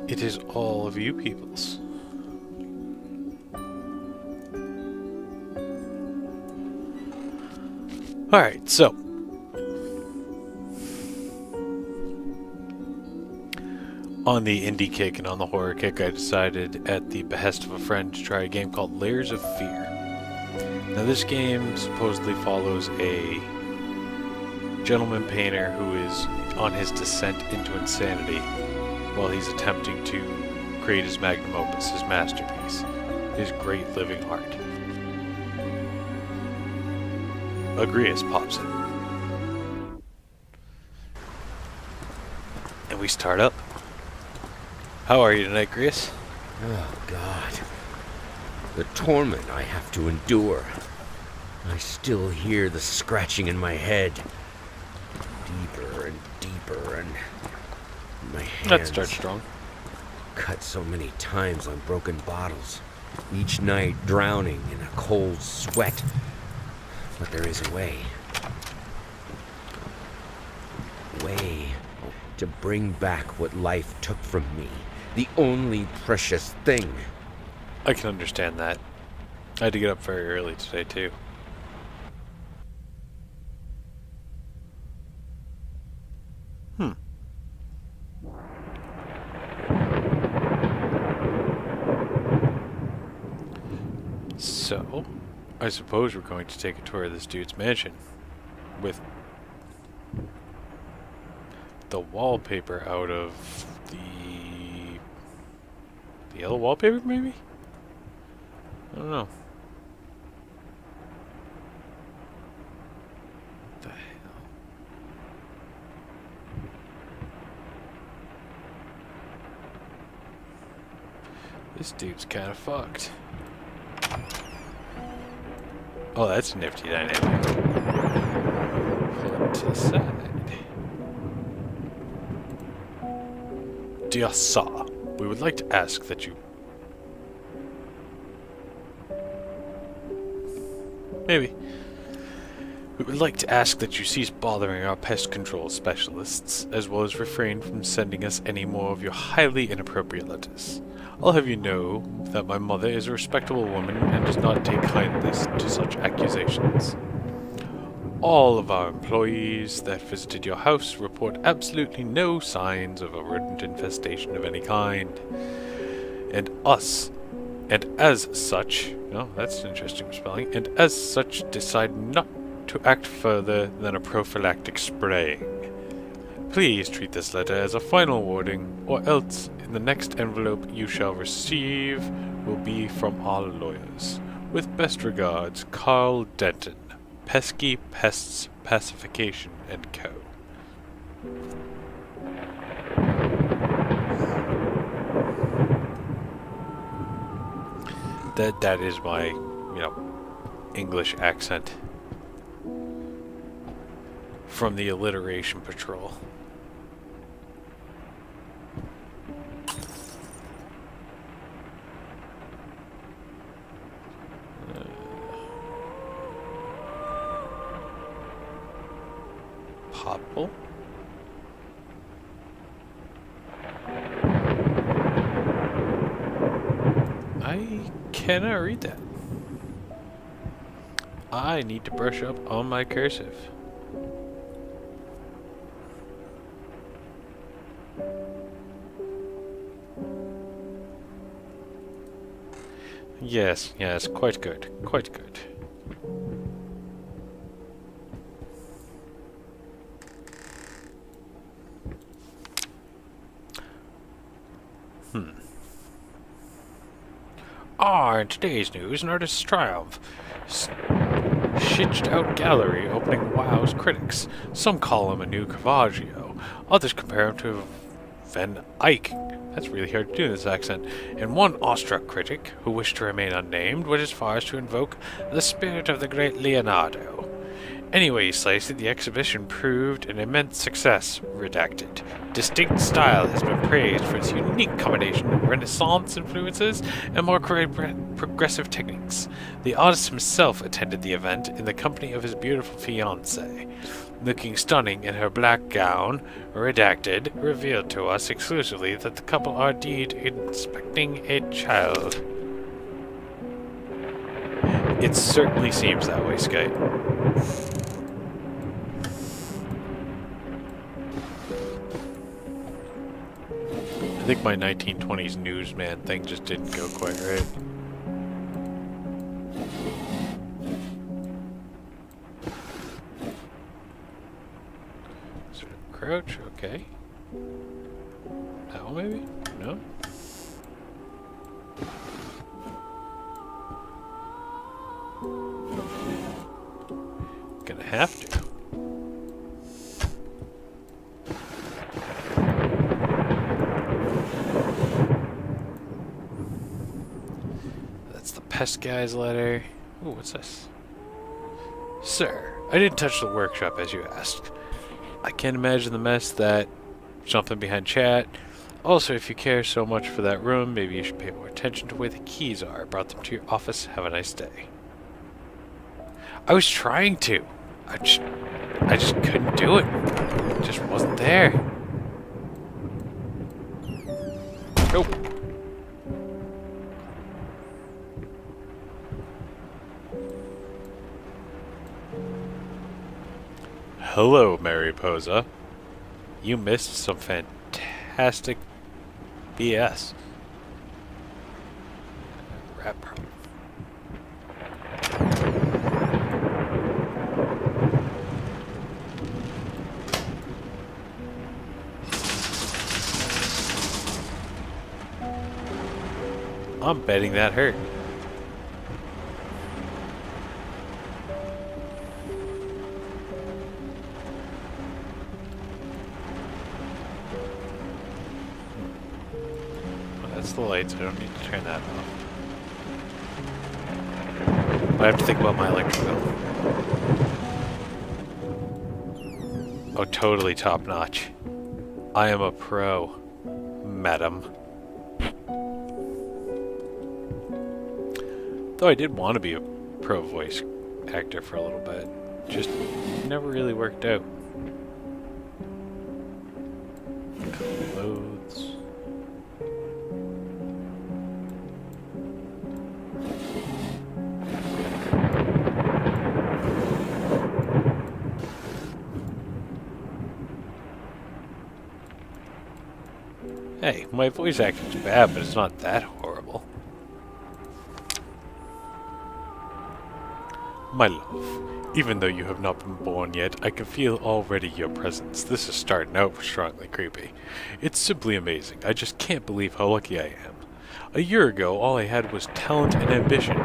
It is all of you peoples. Alright, so. On the indie kick and on the horror kick, I decided at the behest of a friend to try a game called Layers of Fear. Now this game supposedly follows a gentleman painter who is on his descent into insanity while he's attempting to create his magnum opus, his masterpiece, his great living art. Agrius pops in. And we start up. How are you tonight, Agrius? Oh, God. The torment I have to endure. I still hear the scratching in my head. Deeper and deeper, and my hands... That starts strong. Cut so many times on broken bottles. Each night drowning in a cold sweat. But there is a way. Way to bring back what life took from me. The only precious thing. I can understand that. I had to get up very early today, too. So, I suppose we're going to take a tour of this dude's mansion. With the wallpaper out of the yellow wallpaper, maybe? I don't know. What the hell? This dude's kind of fucked. Oh, that's a nifty dynamic. Pull it to the side. Dear Sir, we would like to ask that you... Maybe. We would like to ask that you cease bothering our pest control specialists, as well as refrain from sending us any more of your highly inappropriate letters. I'll have you know that my mother is a respectable woman and does not take kindness to such accusations. All of our employees that visited your house report absolutely no signs of a rodent infestation of any kind. And as such, oh, that's an interesting spelling, and as such decide not to act further than a prophylactic spraying. Please treat this letter as a final warning, or else in the next envelope you shall receive will be from our lawyers. With best regards, Carl Denton, Pesky Pests Pacification & Co. That is my, English accent from the Alliteration Patrol. Popple? I cannot read that. I need to brush up on my cursive. Yes, quite good, quite good. In today's news, an artist's triumph. Shitched out gallery opening wows critics. Some call him a new Caravaggio. Others compare him to Van Eyck. That's really hard to do in this accent. And one awestruck critic, who wished to remain unnamed, went as far as to invoke the spirit of the great Leonardo. Anyway, Slicey, the exhibition proved an immense success. Redacted. Distinct style has been praised for its unique combination of Renaissance influences and more progressive techniques. The artist himself attended the event in the company of his beautiful fiancée. Looking stunning in her black gown, Redacted revealed to us exclusively that the couple are indeed expecting a child. It certainly seems that way, Skype. I think my 1920s newsman thing just didn't go quite right. Sort of crouch, okay. That one maybe? No? Gonna have to. Pest guy's letter. Ooh, what's this? Sir, I didn't touch the workshop as you asked. I can't imagine the mess that... Something behind chat. Also, if you care so much for that room, maybe you should pay more attention to where the keys are. I brought them to your office. Have a nice day. I was trying to. I just couldn't do it. It just wasn't there. Nope. Hello, Mariposa. You missed some fantastic BS. Rat problem. I'm betting that hurt. The lights, I don't need to turn that off. I have to think about my electric bill. Oh, totally top notch. I am a pro, madam. Though I did want to be a pro voice actor for a little bit. Just never really worked out. Clothes. Hey, my voice acting's bad, but it's not that horrible. My love, even though you have not been born yet, I can feel already your presence. This is starting out strongly creepy. It's simply amazing. I just can't believe how lucky I am. A year ago, all I had was talent and ambition.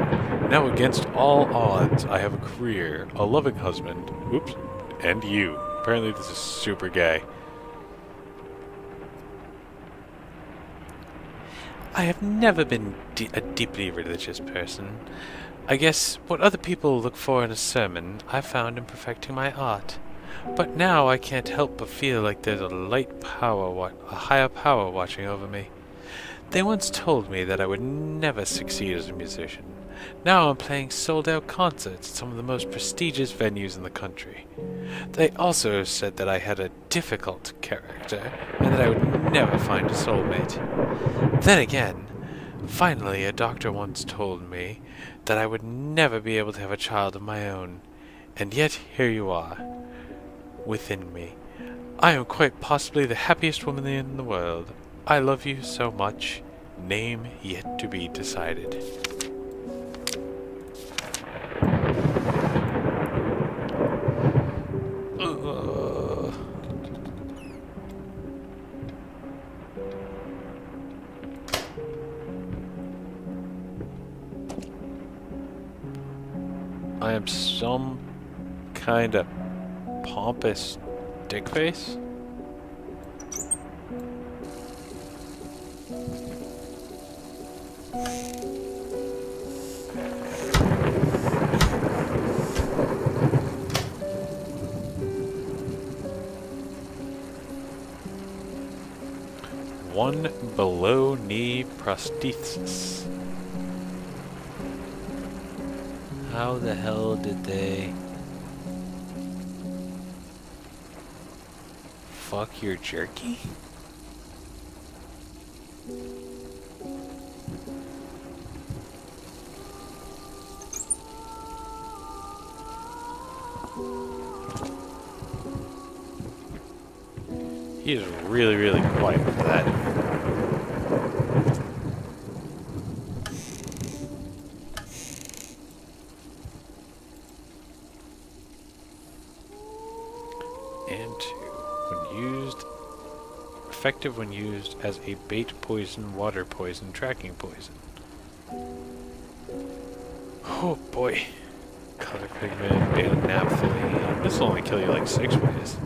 Now, against all odds, I have a career, a loving husband, oops, and you. Apparently this is super gay. I have never been a deeply religious person. I guess what other people look for in a sermon, I found in perfecting my art. But now I can't help but feel like there's a higher power watching over me. They once told me that I would never succeed as a musician. Now I'm playing sold-out concerts at some of the most prestigious venues in the country. They also said that I had a difficult character, and that I would never find a soulmate. Then again, finally a doctor once told me that I would never be able to have a child of my own. And yet here you are, within me. I am quite possibly the happiest woman in the world. I love you so much. Name yet to be decided. I am some kind of pompous dickface. 1 below knee prosthesis. How the hell did they fuck your jerky? He is really, really quiet for that. And 2. When used, effective when used as a bait poison, water poison, tracking poison. Oh boy. Color pigment, beta naphthalene. This will only kill you like 6 ways.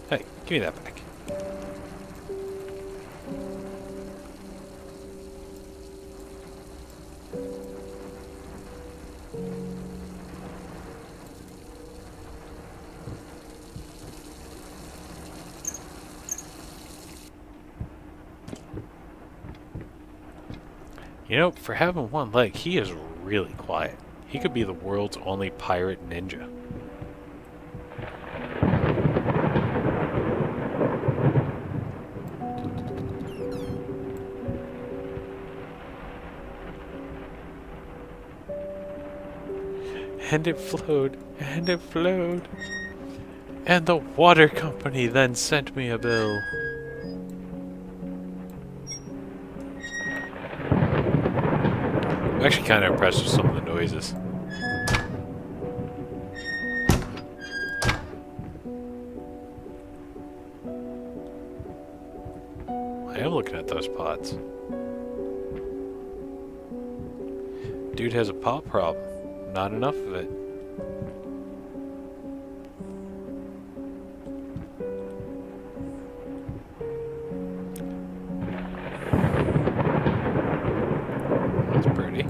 Hey, give me that back. You know, for having 1 leg, he is really quiet. He could be the world's only pirate ninja. And it flowed, and it flowed. And the water company then sent me a bill. I'm actually kind of impressed with some of the noises. I am looking at those pots. Dude has a pot problem. Not enough of it. That's pretty.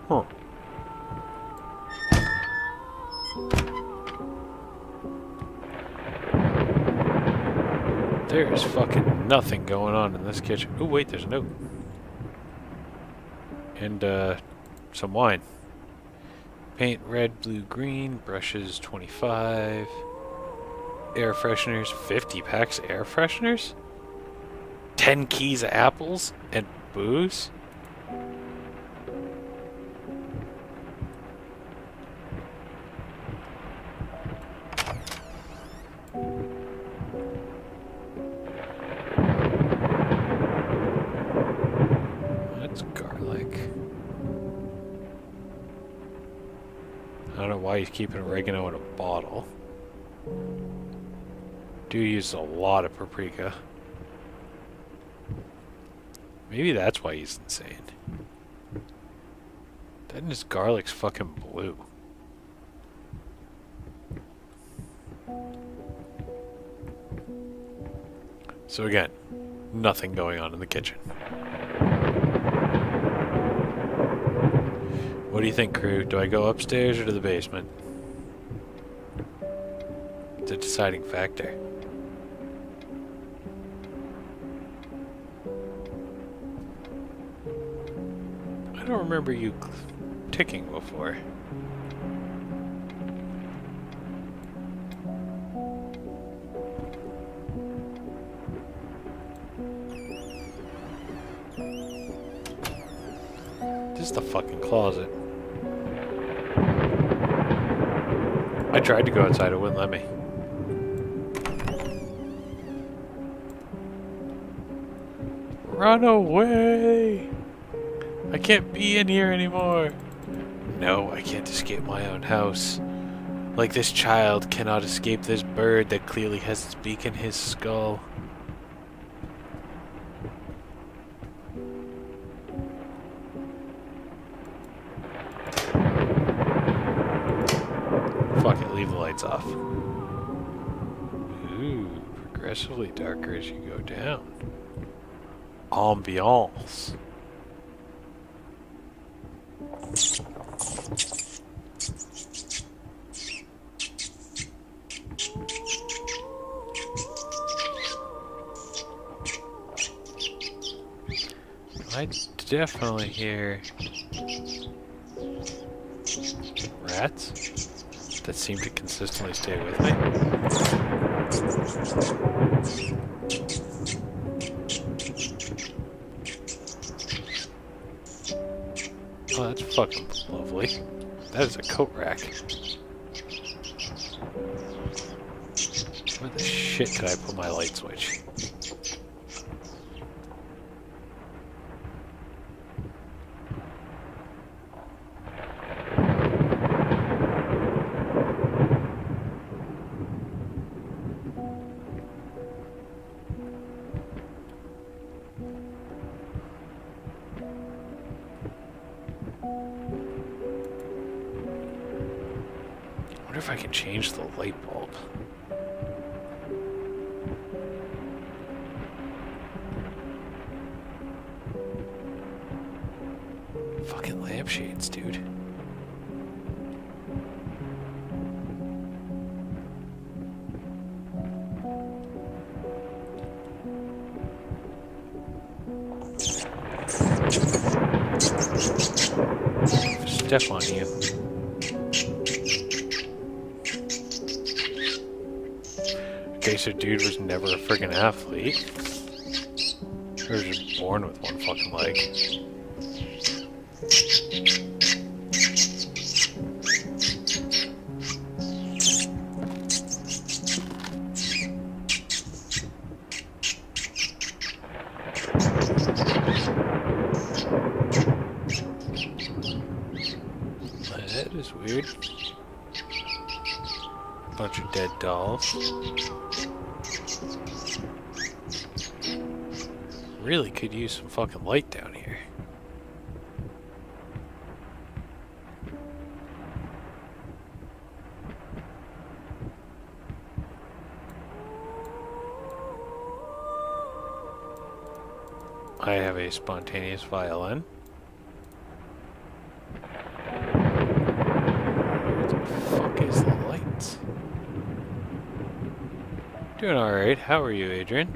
Huh. There is fucking nothing going on in this kitchen. Oh wait, there's a note. And some wine. Paint red, blue, green. Brushes 25. Air fresheners 50 packs. Air fresheners. 10 keys of apples and booze. I don't know why he's keeping oregano in a bottle. Dude used a lot of paprika. Maybe that's why he's insane. Then his garlic's fucking blue. So again, nothing going on in the kitchen. What do you think, crew? Do I go upstairs or to the basement? It's a deciding factor. I don't remember you ticking before. This is the fucking closet. I tried to go outside, it wouldn't let me. Run away! I can't be in here anymore. No, I can't escape my own house. Like this child cannot escape this bird that clearly has its beak in his skull. Fuck it, leave the lights off. Ooh, progressively darker as you go down. Ambiance. I definitely hear rats that seem to consistently stay with me. Oh, that's fucking lovely. That is a coat rack. Where the shit did I put my light switch? I wonder if I can change the light bulb. Fucking lampshades, dude. Step on you. Okay, so dude was never a friggin' athlete. He was just born with one fucking leg. That is weird. Bunch of dead dolls. Really could use some fucking light down here. I have a spontaneous violin. What the fuck is the lights? Doing alright. How are you, Adrian?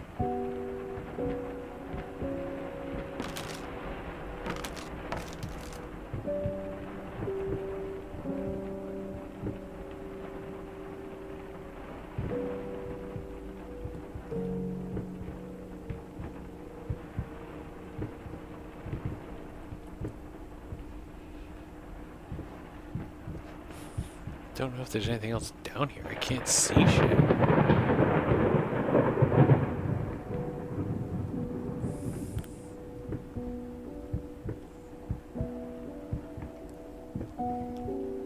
Don't know if there's anything else down here. I can't see shit.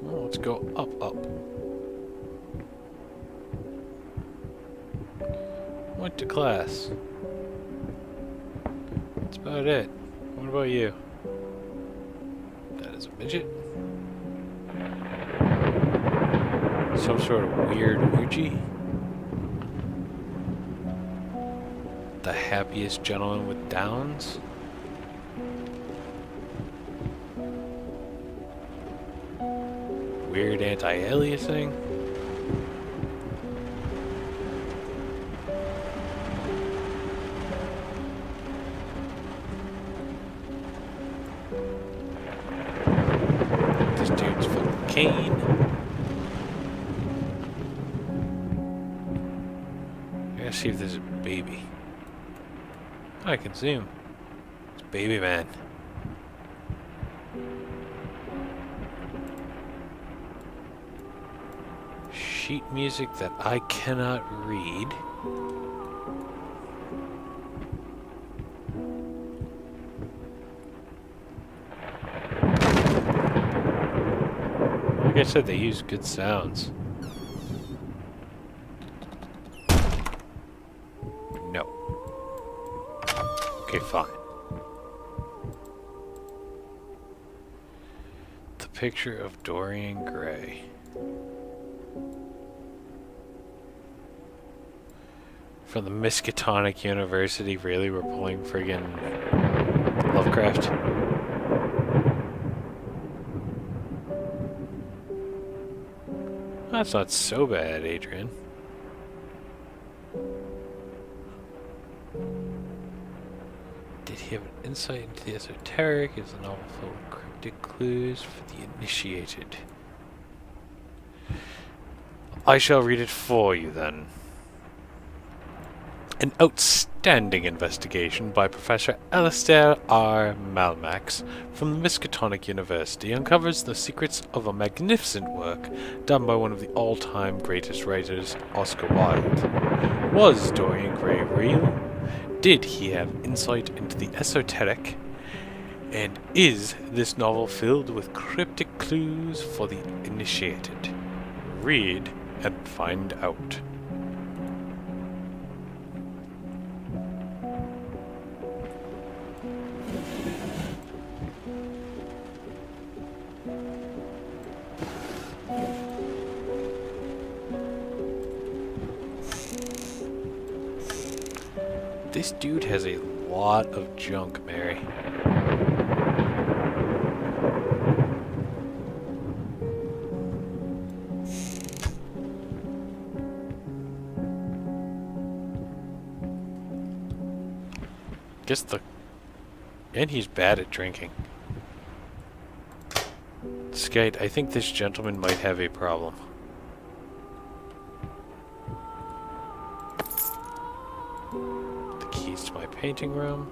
Well, let's go up. Went to class. That's about it. What about you? That is a midget. Some sort of weird Ouija. The happiest gentleman with downs. Weird anti-aliasing. This dude's fucking Kane. Let's see if there's a baby. I can see him. It's Baby Man. Sheet music that I cannot read. Like I said, they use good sounds. Okay, fine. The picture of Dorian Gray. From the Miskatonic University, really? We're pulling friggin' Lovecraft? That's not so bad, Adrian. Did he have an insight into the esoteric? Is the novel full of cryptic clues for the initiated? I shall read it for you, then. An outstanding investigation by Professor Alistair R. Malmax from the Miskatonic University uncovers the secrets of a magnificent work done by one of the all-time greatest writers, Oscar Wilde. Was Dorian Gray real? Did he have insight into the esoteric? And is this novel filled with cryptic clues for the initiated? Read and find out. This dude has a lot of junk, Mary. And he's bad at drinking. Skite, I think this gentleman might have a problem. The keys to my painting room.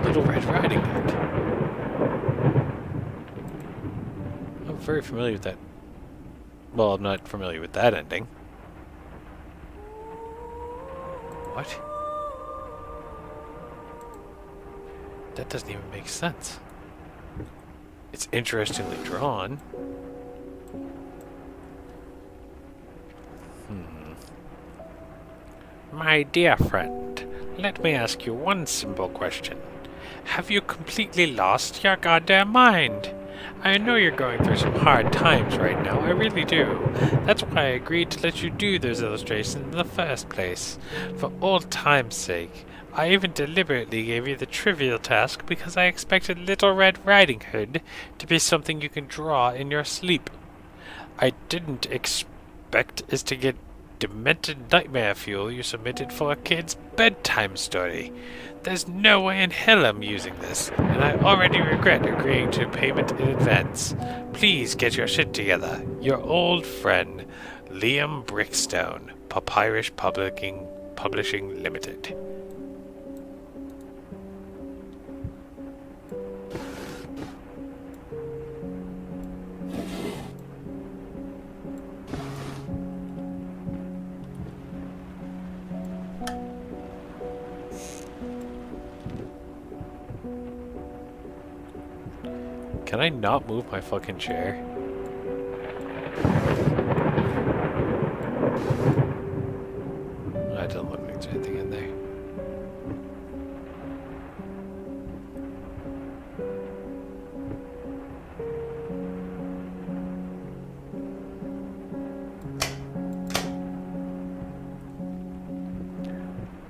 Little Red Riding Hood. I'm very familiar with that. Well, I'm not familiar with that ending. What? That doesn't even make sense. It's interestingly drawn. My dear friend, let me ask you one simple question. Have you completely lost your goddamn mind? I know you're going through some hard times right now, I really do. That's why I agreed to let you do those illustrations in the first place. For old time's sake. I even deliberately gave you the trivial task because I expected Little Red Riding Hood to be something you can draw in your sleep. I didn't expect is to get demented nightmare fuel you submitted for a kid's bedtime story. There's no way in hell I'm using this, and I already regret agreeing to payment in advance. Please get your shit together. Your old friend, Liam Brickstone, Papyrus Publishing Limited. Can I not move my fucking chair? I don't look like there's anything in there.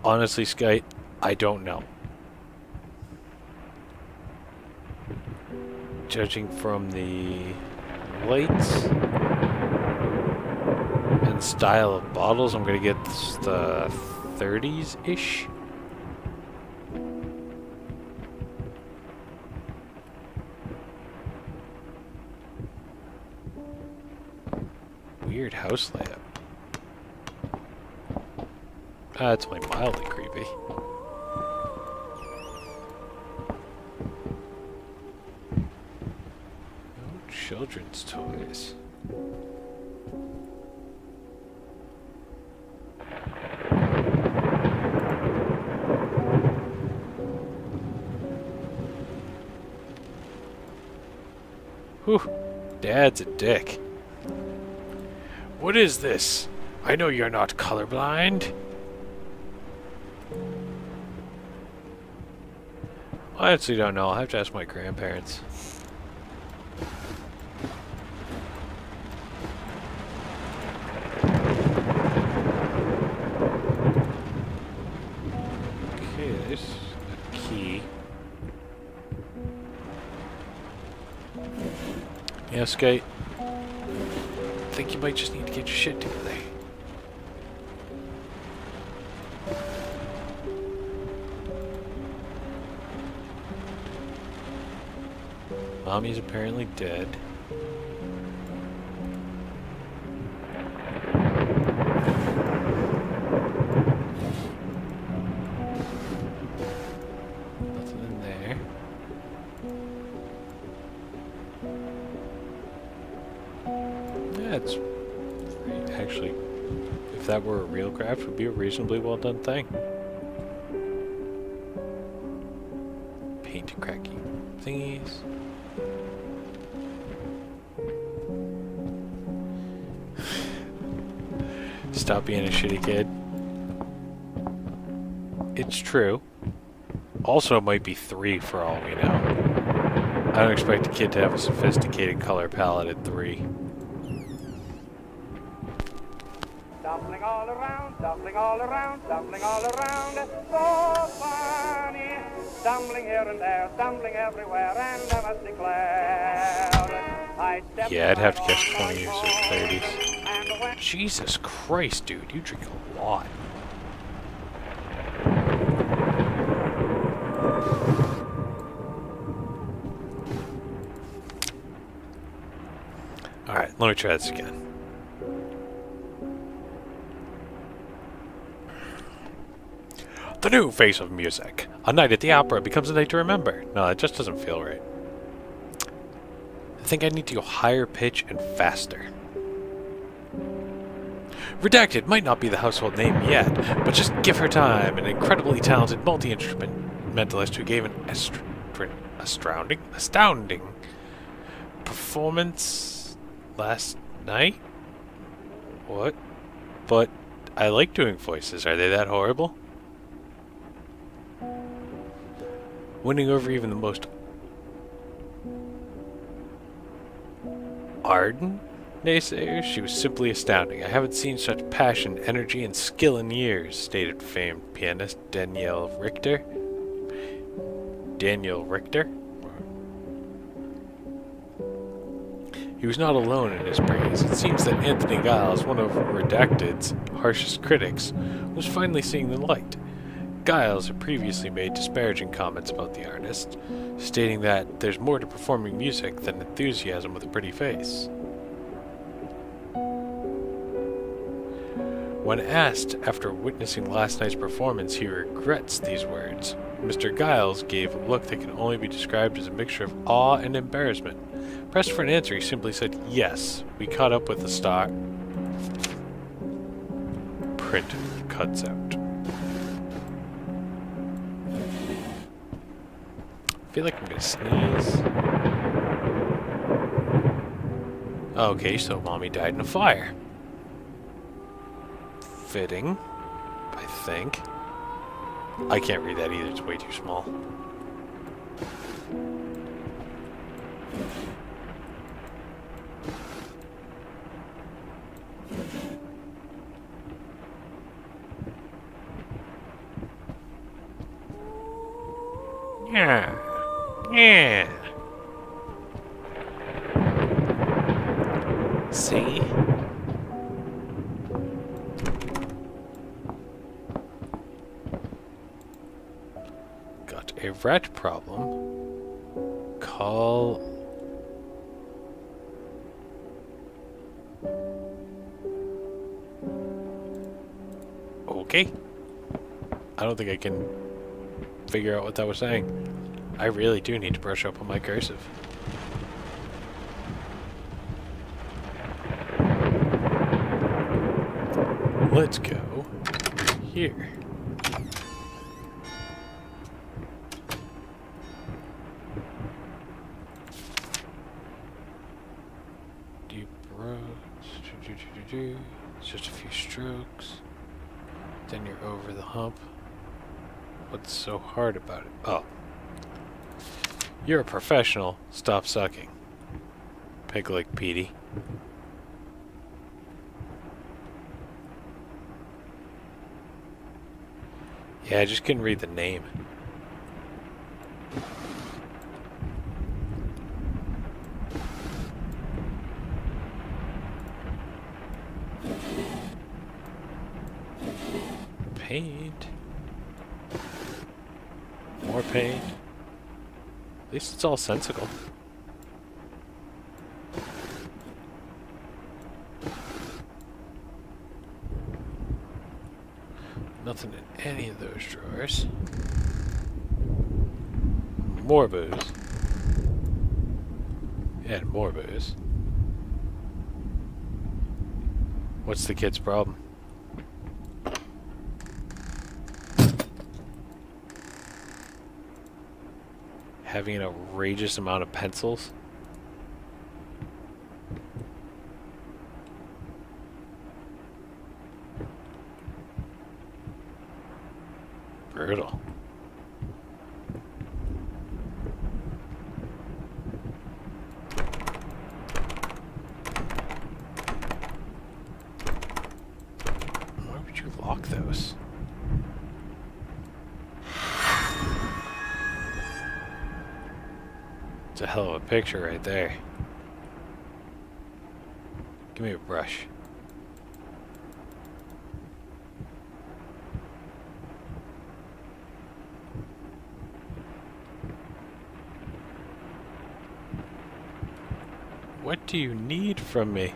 Honestly, Skite, I don't know. Judging from the lights and style of bottles, I'm gonna get the 30s-ish. Weird house layout. That's only mildly creepy. Children's toys. Whew, Dad's a dick. What is this? I know you're not colorblind. I actually don't know. I'll have to ask my grandparents. Yeah, Skate. I think you might just need to get your shit together. Mommy's apparently dead. Nothing in there. Yeah, it's actually, if that were a real craft, would be a reasonably well done thing. Paint cracky thingies. Stop being a shitty kid. It's true. Also, it might be 3 for all we know. I don't expect a kid to have a sophisticated color palette at 3. Stumbling all around, stumbling all around, stumbling all around. So funny. Stumbling here and there, stumbling everywhere, and I must declare. Yeah, I'd have to guess 20 or so 30s. Jesus Christ, dude, you drink a lot. Alright, let me try this again. The new face of music. A night at the opera becomes a night to remember. No, that just doesn't feel right. I think I need to go higher pitch and faster. Redacted might not be the household name yet, but just give her time. An incredibly talented multi-instrumentalist who gave an astounding performance last night? What? But I like doing voices. Are they that horrible? Winning over even the most ardent naysayers, she was simply astounding. I haven't seen such passion, energy, and skill in years, stated famed pianist Daniel Richter. He was not alone in his praise. It seems that Anthony Giles, one of Redacted's harshest critics, was finally seeing the light. Giles had previously made disparaging comments about the artist, stating that there's more to performing music than enthusiasm with a pretty face. When asked after witnessing last night's performance, he regrets these words. Mr. Giles gave a look that can only be described as a mixture of awe and embarrassment. Pressed for an answer, he simply said, "Yes, we caught up with the stock." Print cuts out. I feel like I'm gonna sneeze. Okay, so Mommy died in a fire. Fitting, I think. I can't read that either, it's way too small. Yeah. Yeah. See? Got a rat problem. Call... Okay. I don't think I can figure out what that was saying. I really do need to brush up on my cursive. Let's go here. Deep roads. It's just a few strokes. Then you're over the hump. What's so hard about it? Oh. You're a professional. Stop sucking. Pig like Petey. Yeah, I just couldn't read the name. paint. More paint. At least it's all sensical. Nothing in any of those drawers. More booze. And more booze. What's the kid's problem? Having an outrageous amount of pencils? Brutal. Why would you lock those? It's a hell of a picture right there. Give me a brush. What do you need from me?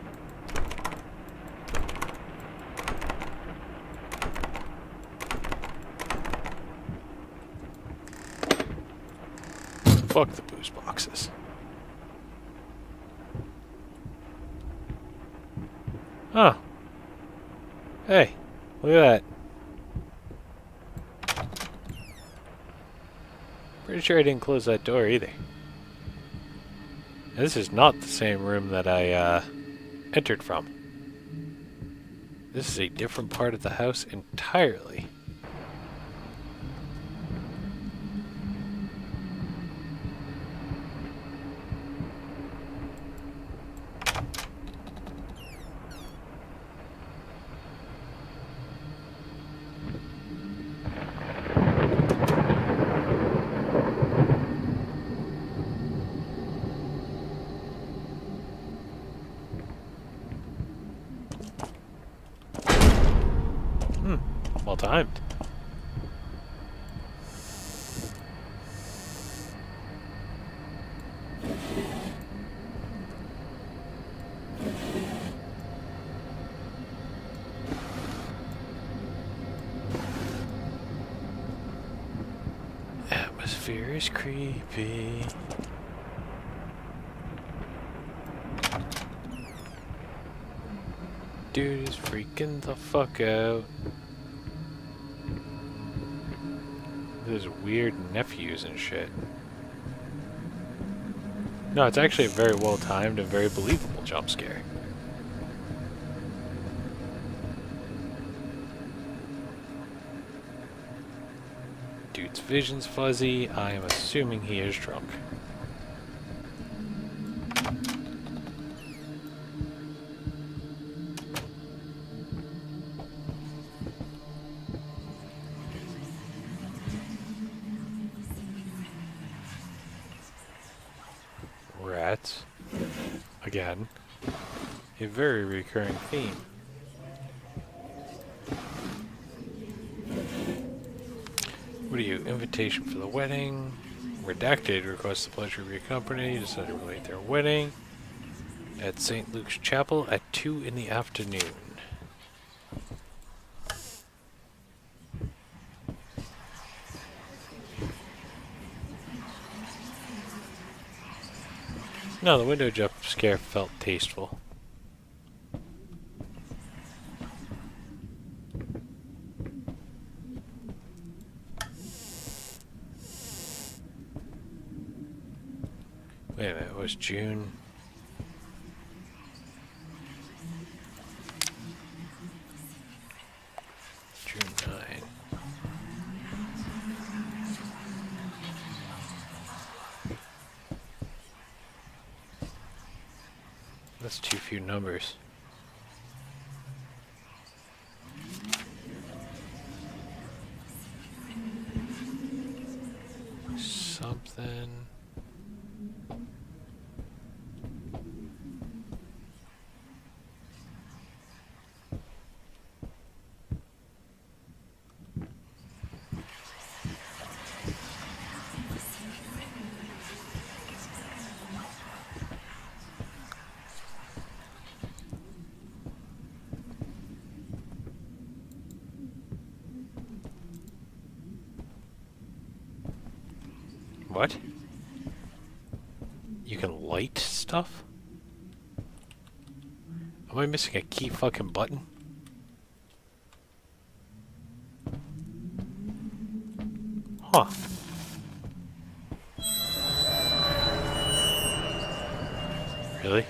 Fuck the booze boxes. Huh. Hey, look at that. Pretty sure I didn't close that door either. This is not the same room that I entered from. This is a different part of the house entirely. Well timed. Atmosphere is creepy. Dude is freaking the fuck out. His weird nephews and shit. No, it's actually a very well timed and very believable jump scare. Dude's vision's fuzzy. I am assuming he is drunk. Rats. Again. A very recurring theme. What are you? Invitation for the wedding. Redacted requests the pleasure of your company. Decided to relate their wedding at St. Luke's Chapel at 2 in the afternoon. No, the window jump scare felt tasteful. Wait a minute, it was June. June 9. That's too few numbers. Something. What? You can light stuff? Am I missing a key fucking button? Huh. Really?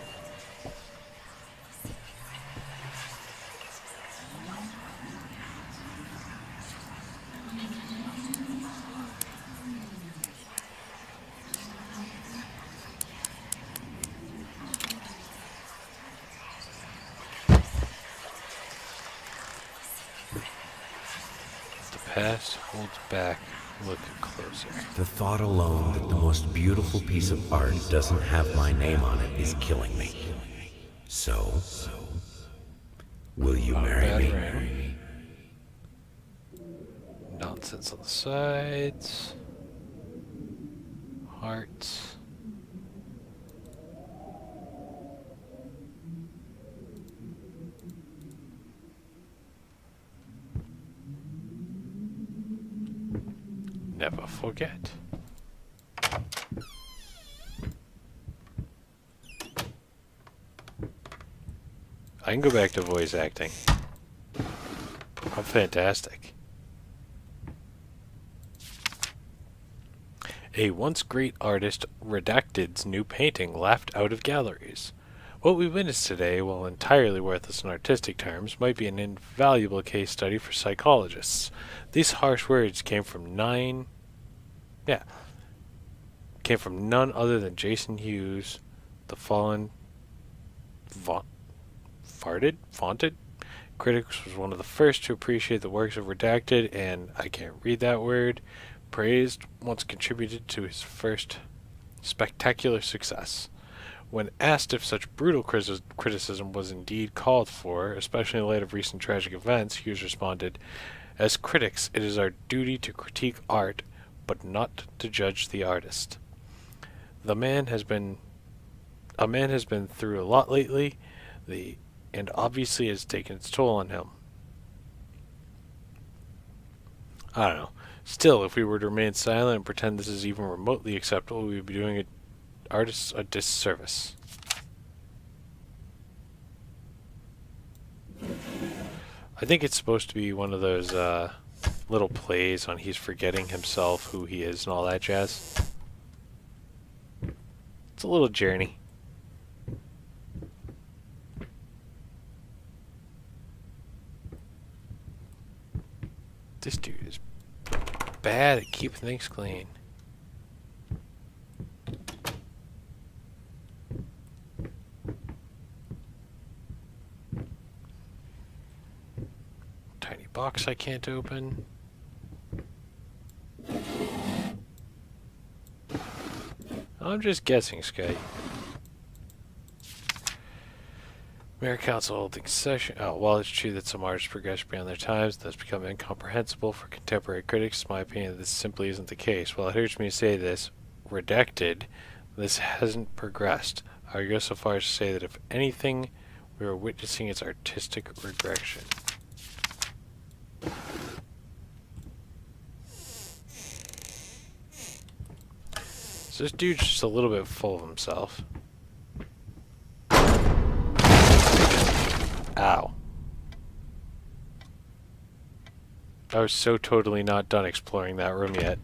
The past holds back. Look closer. The thought alone that the most beautiful piece of art doesn't have my name on it is killing me. So, will you marry me? Ring. Nonsense on the sides. Hearts. Never forget. I can go back to voice acting. I'm fantastic. A once great artist, Redacted's new painting laughed out of galleries. What we witnessed today, while entirely worthless in artistic terms, might be an invaluable case study for psychologists. These harsh words came from none other than Jason Hughes, the fallen vaunted critics, was one of the first to appreciate the works of Redacted, and I can't read that word. Praised once contributed to his first spectacular success. When asked if such brutal criticism was indeed called for, especially in light of recent tragic events, Hughes responded, "As critics, it is our duty to critique art, but not to judge the artist. A man has been through a lot lately, and obviously has taken its toll on him." I don't know. Still, if we were to remain silent and pretend this is even remotely acceptable, we would be doing artists a disservice. I think it's supposed to be one of those little plays on he's forgetting himself, who he is, and all that jazz. It's a little journey. This dude is bad at keeping things clean. Tiny box I can't open. I'm just guessing, Sky. Mayor Council holding session. Oh, while it's true that some artists progress beyond their times, that's become incomprehensible for contemporary critics. In my opinion, this simply isn't the case. While it hurts me to say this, Redacted, this hasn't progressed. I would go so far as to say that if anything, we are witnessing its artistic regression. So this dude's just a little bit full of himself. Ow. I was so totally not done exploring that room yet.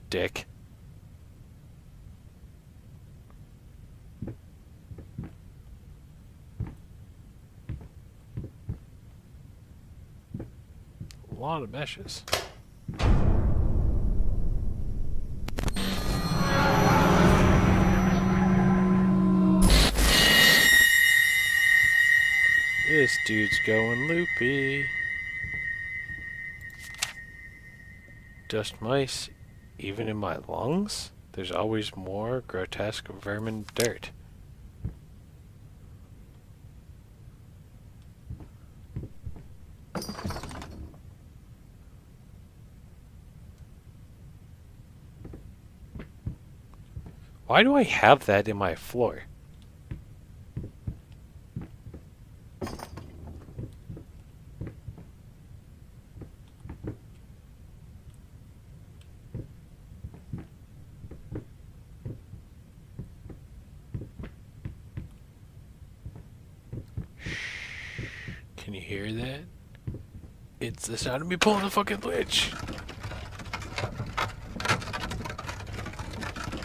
Dick. A lot of meshes. This dude's going loopy. Dust mice, even in my lungs? There's always more grotesque vermin dirt. Why do I have that in my floor? hear that? It's the sound of me pulling the fucking switch.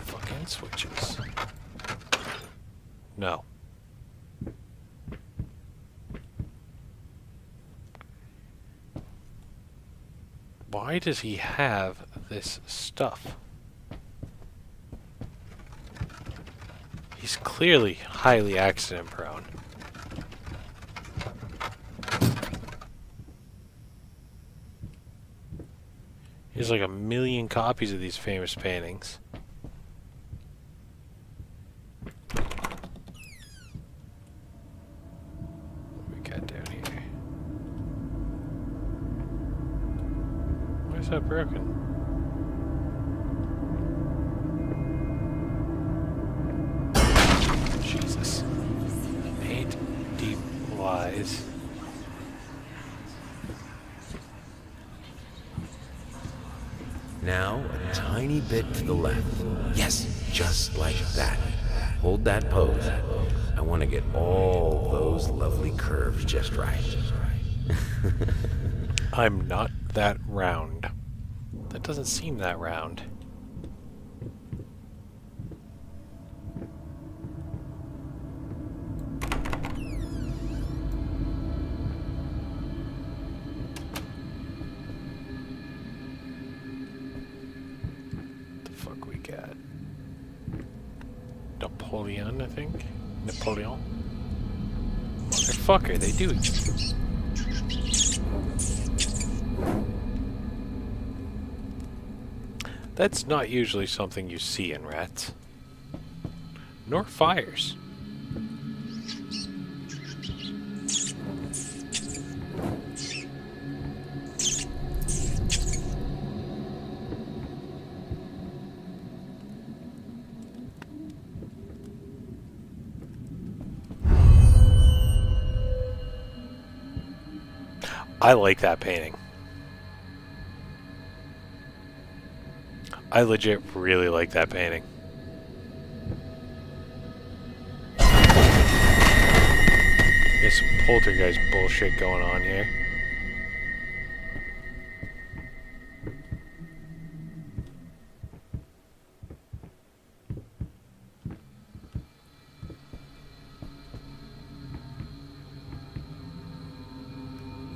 Fucking switches. No. Why does he have this stuff? He's clearly highly accident prone. There's like 1 million copies of these famous paintings. What we got down here? Why is that broken? Jesus. 8 deep lies. Now, a tiny bit to the left. Yes, just like that. Hold that pose. I want to get all those lovely curves just right. I'm not that round. That doesn't seem that round. Napoleon, I think. Napoleon. Motherfucker, they do it. That's not usually something you see in rats. Nor fires. I like that painting. I legit really like that painting. There's some poltergeist bullshit going on here.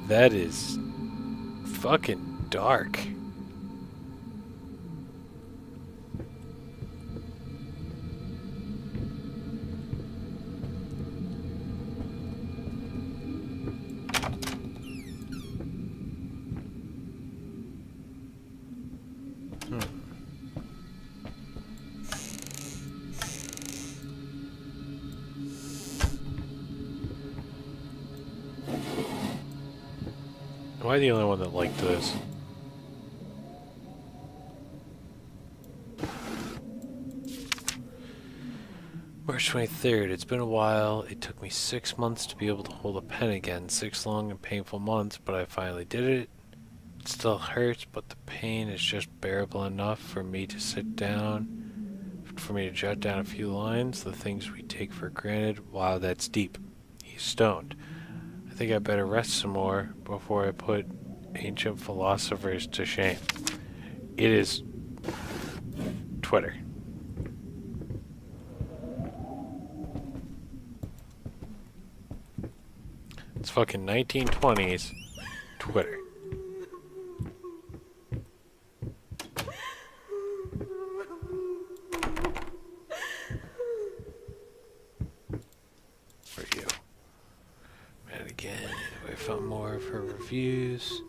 That is fucking dark. Am I the only one that liked this? March 23rd. It's been a while. It took me 6 months to be able to hold a pen again. 6 long and painful months, but I finally did it. It still hurts, but the pain is just bearable enough for me to sit down, for me to jot down a few lines, the things we take for granted. Wow, that's deep. He's stoned. I think I better rest some more before I put ancient philosophers to shame. It is Twitter. It's fucking 1920s Twitter. For you. And again, I found more of her reviews.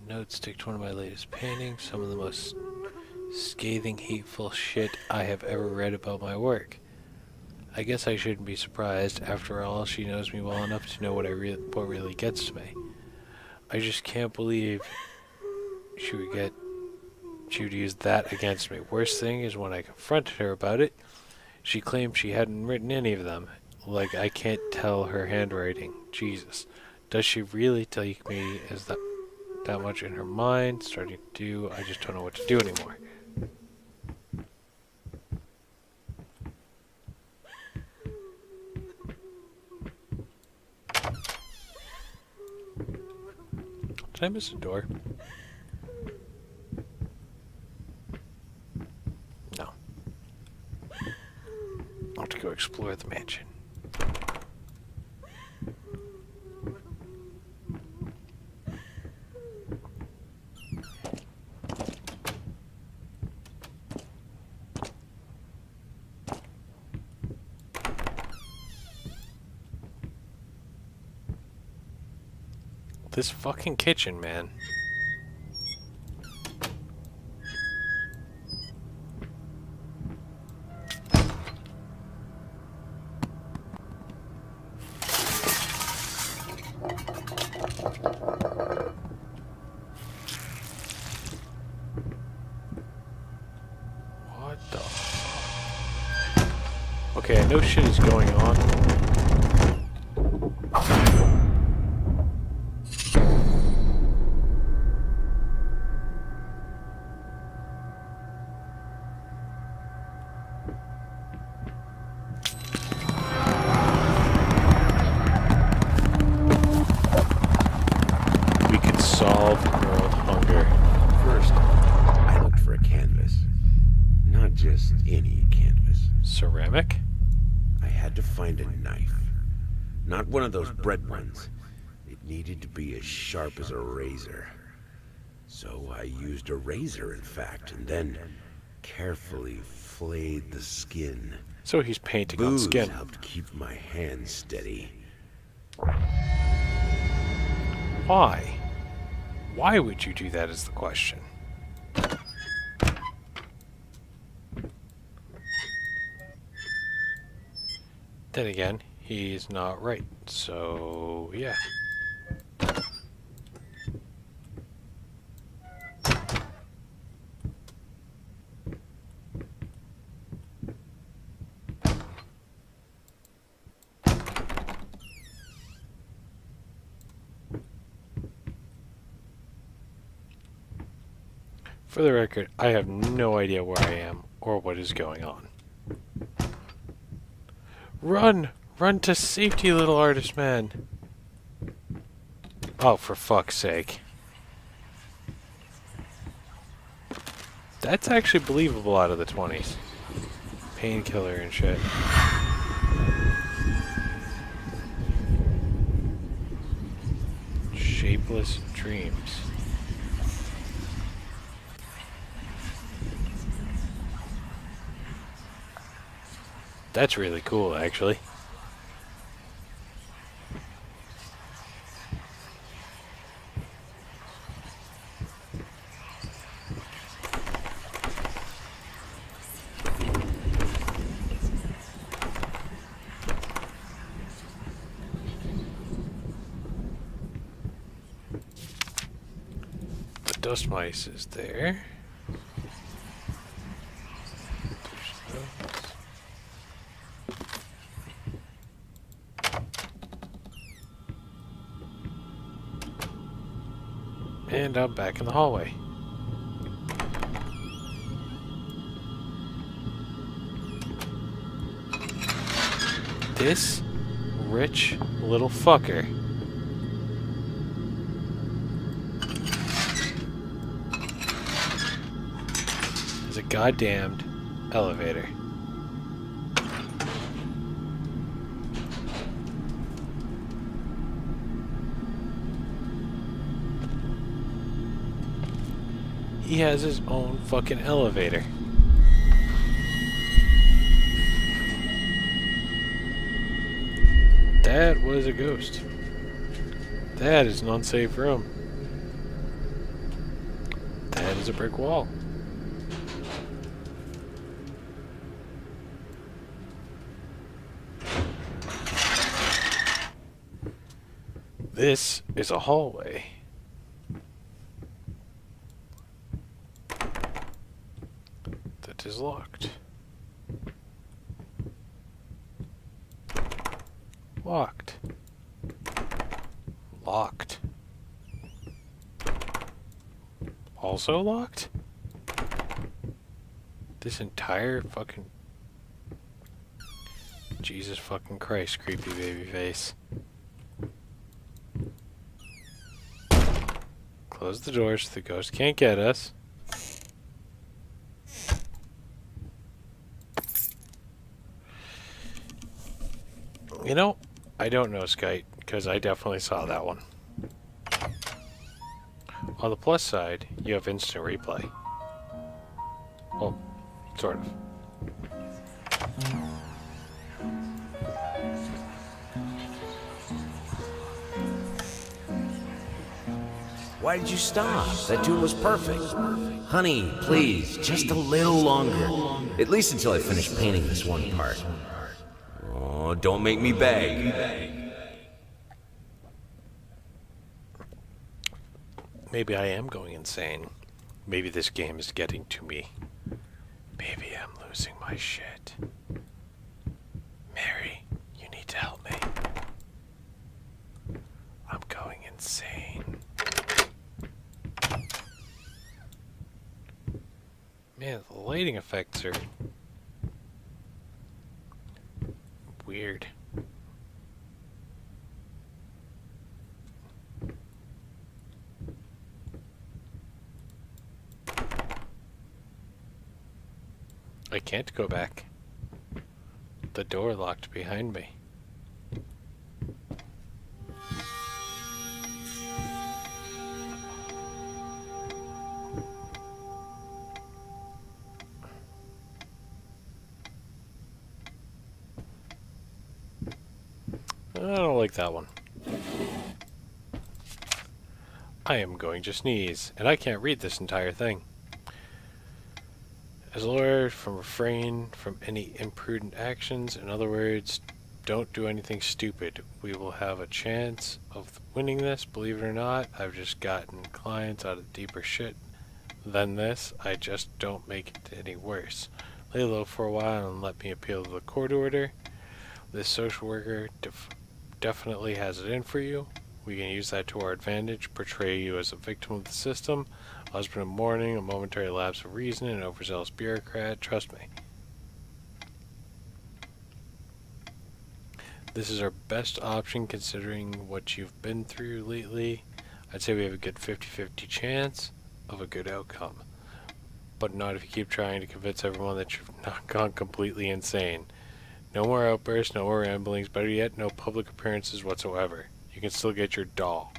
Notes stick to one of my latest paintings. Some of the most scathing, hateful shit I have ever read about my work. I guess I shouldn't be surprised. After all, she knows me well enough to know what really gets to me. I just can't believe she would use that against me. Worst thing is when I confronted her about it, she claimed she hadn't written any of them. Like I can't tell her handwriting. Jesus. Does she really take me as that much in her mind? Starting to do, I just don't know what to do anymore. Did I miss a door? No. I'll have to go explore the mansion. This fucking kitchen, man. What the fuck? Okay, I know shit is going on. We could solve world hunger. First, I looked for a canvas. Not just any canvas. Ceramic? I had to find a knife. Not one of those bread ones. It needed to be as sharp as a razor. So I used a razor, in fact, and then carefully flayed the skin. So he's painting on Booze skin. helped keep my hands steady. Why? Why would you do that is the question. Then again, he's not right. So, yeah. For the record, I have no idea where I am or what is going on. Run! Run to safety, little artist man! Oh, for fuck's sake. That's actually believable out of the 20s. Painkiller and shit. Shapeless dreams. That's really cool, actually. The dust mice is there. And I'm back in the hallway. This rich little fucker is a goddamned elevator. He has his own fucking elevator. That was a ghost. That is an unsafe room. That is a brick wall. This is a hallway. That is locked. Locked. Locked. Also locked? This entire fucking... Jesus fucking Christ, creepy baby face. Close the door so the ghost can't get us. You know, I don't know, Skype, because I definitely saw that one. On the plus side, you have instant replay. Well, sort of. Why did you stop? That tune was perfect. Honey, please, just a little longer. At least until I finish painting this one part. Oh, don't make me beg. Maybe I am going insane. Maybe this game is getting to me. Maybe I'm losing my shit. Mary, you need to help me. I'm going insane. Man, the lighting effects are weird. I can't go back. The door locked behind me. I don't like that one. I am going to sneeze, and I can't read this entire thing. As a lawyer, refrain from any imprudent actions. In other words, don't do anything stupid. We will have a chance of winning this, believe it or not. I've just gotten clients out of deeper shit than this. I just don't make it any worse. Lay low for a while and let me appeal to the court order. This social worker definitely has it in for you. We can use that to our advantage, portray you as a victim of the system, a husband in mourning, a momentary lapse of reason, an overzealous bureaucrat. Trust me. This is our best option considering what you've been through lately. I'd say we have a good 50-50 chance of a good outcome. But not if you keep trying to convince everyone that you've not gone completely insane. No more outbursts, no more ramblings, better yet, no public appearances whatsoever. You can still get your doll.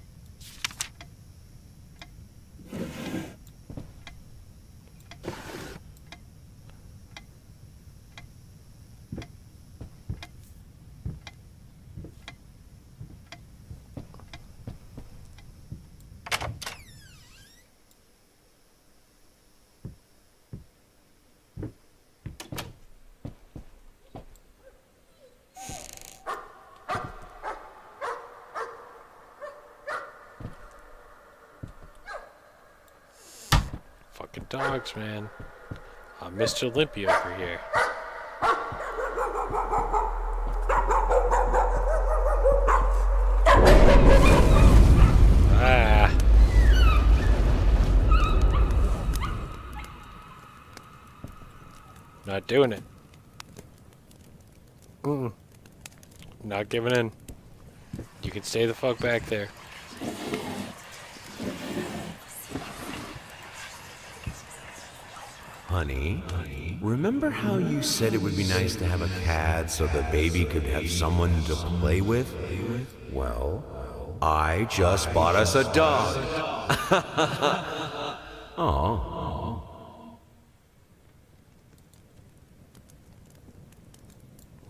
Fucking dogs, man. I'm Mr. Limpy over here. Ah. Not doing it. Not giving in. You can stay the fuck back there. Honey, remember how you said it would be nice to have a cat so the baby could have someone to play with? Well, I just bought us a dog. Aw.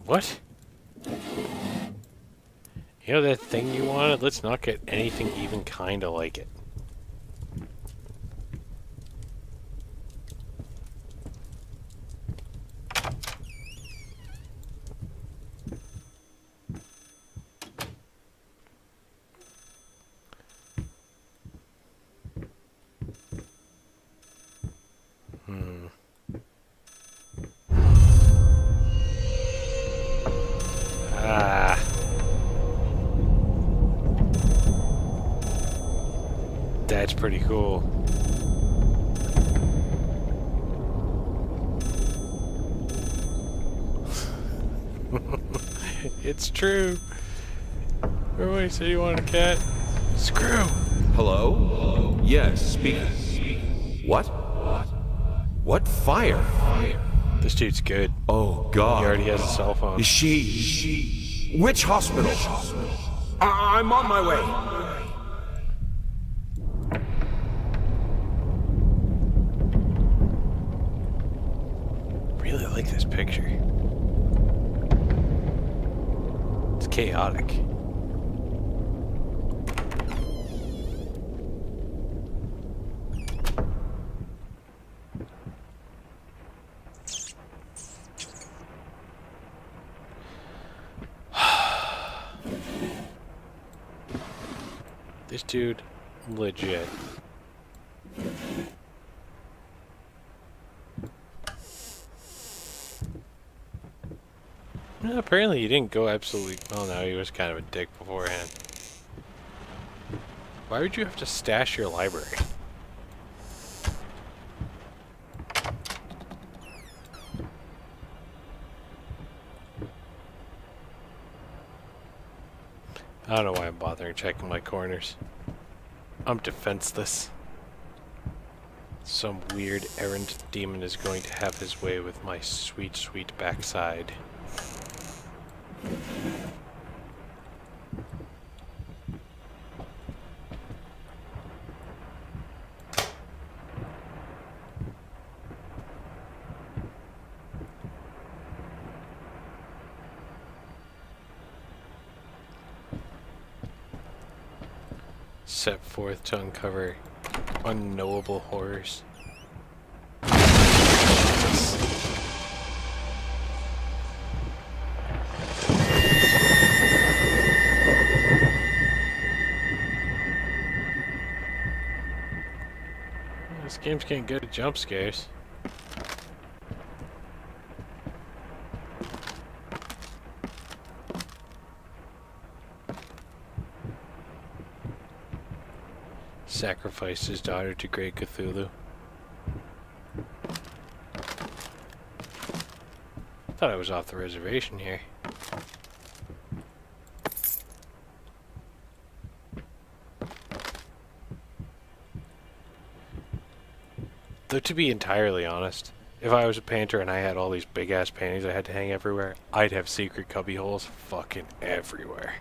What? You know that thing you wanted? Let's not get anything even kinda like it. That's pretty cool. It's true. Remember when you said you wanted a cat? Screw. Hello? Yes, speaking. What? What fire? This dude's good. Oh, He God. already has a cell phone. Is she... Which hospital? I'm on my way. Really like this picture. It's chaotic. This dude, legit. Yeah, apparently he didn't go absolutely... Well, no, he was kind of a dick beforehand. Why would you have to stash your library? I don't know why I'm bothering checking my corners. I'm defenseless. Some weird errant demon is going to have his way with my sweet, sweet backside. Set forth to uncover unknowable horrors. This game's getting good at jump scares. Sacrificed his daughter to Great Cthulhu. Thought I was off the reservation here. Though to be entirely honest, if I was a painter and I had all these big ass paintings I had to hang everywhere, I'd have secret cubby holes fucking everywhere.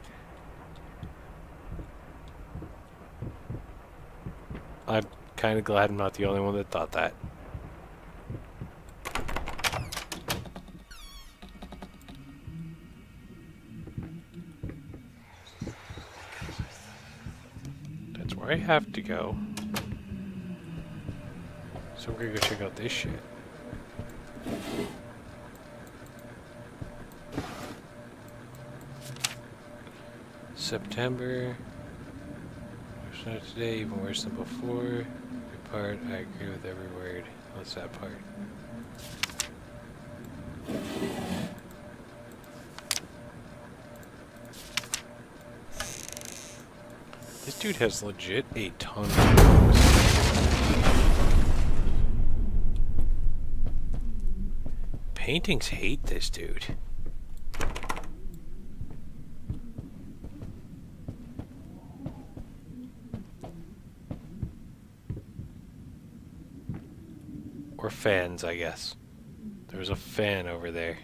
I'm kind of glad I'm not the only one that thought that. That's where I have to go. So we're gonna go check out this shit. September. Worse not today, even worse than before. Your part, I agree with every word. What's that part? This dude has legit a ton of things. Paintings hate this dude. Or fans, I guess. There was a fan over there.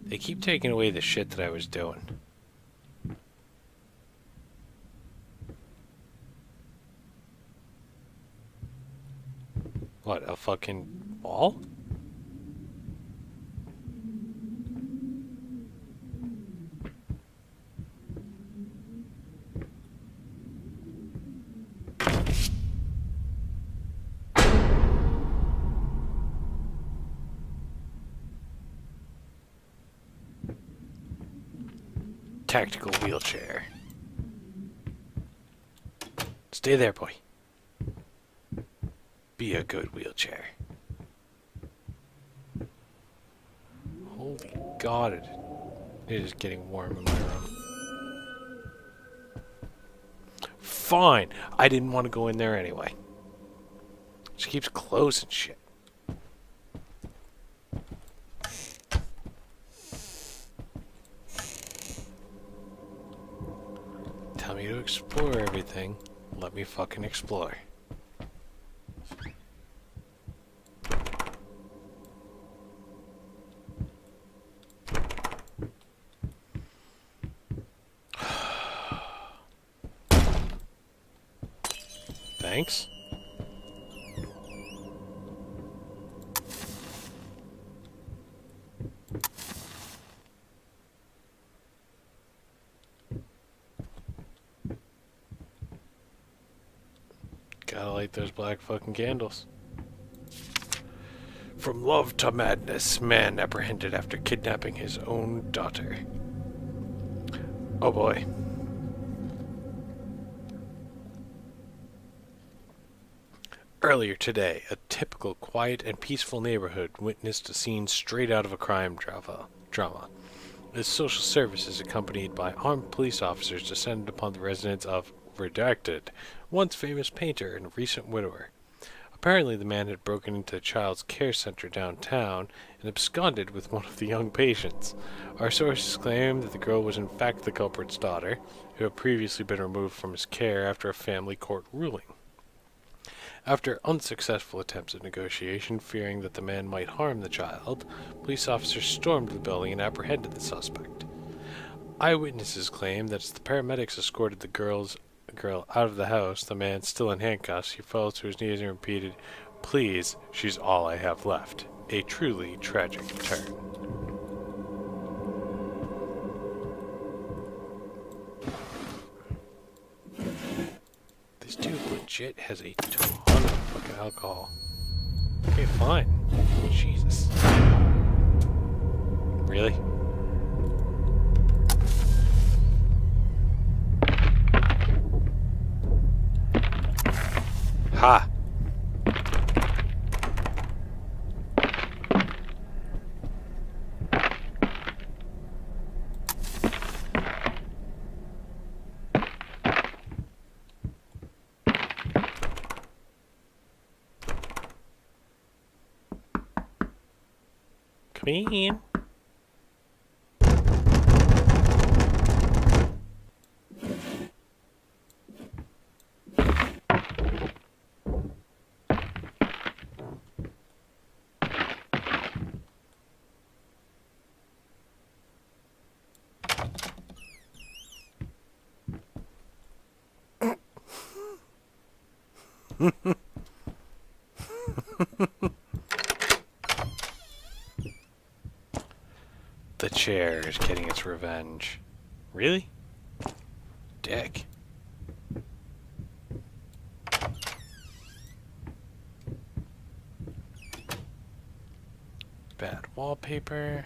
They keep taking away the shit that I was doing. What, a fucking wall? Tactical wheelchair. Stay there, boy. Be a good wheelchair. Holy God, it is getting warm in my room. Fine. I didn't want to go in there anyway. She keeps closing shit. explore everything, let me fucking explore. Thanks. Gotta light those black fucking candles. From love to madness, man apprehended after kidnapping his own daughter. Oh boy. Earlier today, a typical quiet and peaceful neighborhood witnessed a scene straight out of a crime drama. As social services accompanied by armed police officers descended upon the residence of Redacted, once famous painter and recent widower. Apparently the man had broken into a child's care center downtown and absconded with one of the young patients. Our sources claim that the girl was in fact the culprit's daughter, who had previously been removed from his care after a family court ruling. After unsuccessful attempts at negotiation, fearing that the man might harm the child, police officers stormed the building and apprehended the suspect. Eyewitnesses claim that as the paramedics escorted the girl out of the house, the man still in handcuffs, he fell to his knees and repeated, "Please, she's all I have left." A truly tragic turn. This dude legit has a ton of fucking alcohol. Okay, fine. Jesus. Really? Ha! Come in. The chair is getting its revenge. Really? Dick. Bad wallpaper.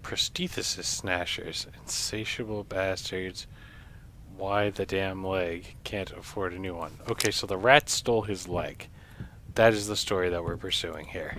Prosthesis snatchers, insatiable bastards. Why the damn leg? Can't afford a new one. Okay, so the rat stole his leg. That is the story that we're pursuing here.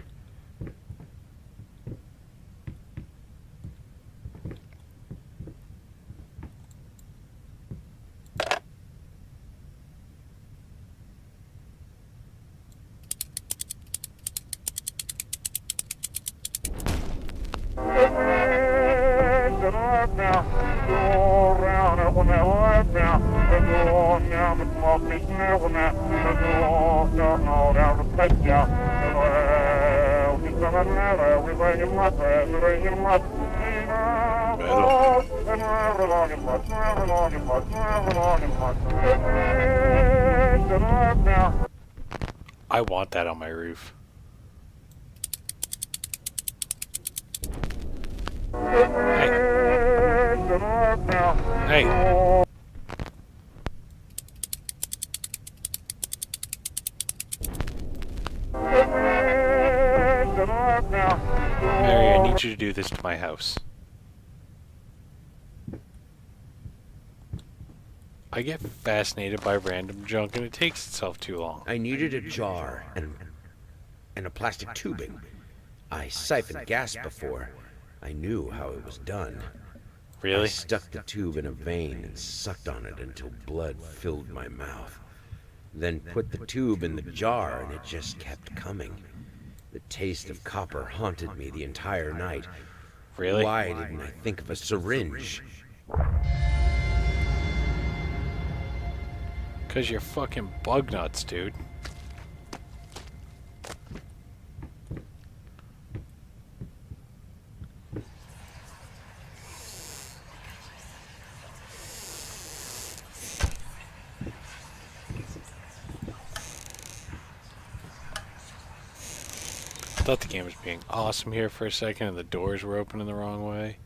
I want that on my roof. Hey. Hey. Mary, I need you to do this to my house. I get fascinated by random junk and it takes itself too long. I needed a jar and a plastic tubing. I siphoned gas before. I knew how it was done. I Really? stuck the tube in a vein and sucked on it until blood filled my mouth. Then put the tube in the jar and it just kept coming. The taste of copper haunted me the entire night. Really? Why didn't I think of a syringe? Because you're fucking bug nuts, dude. I thought the game was being awesome here for a second and the doors were opening the wrong way.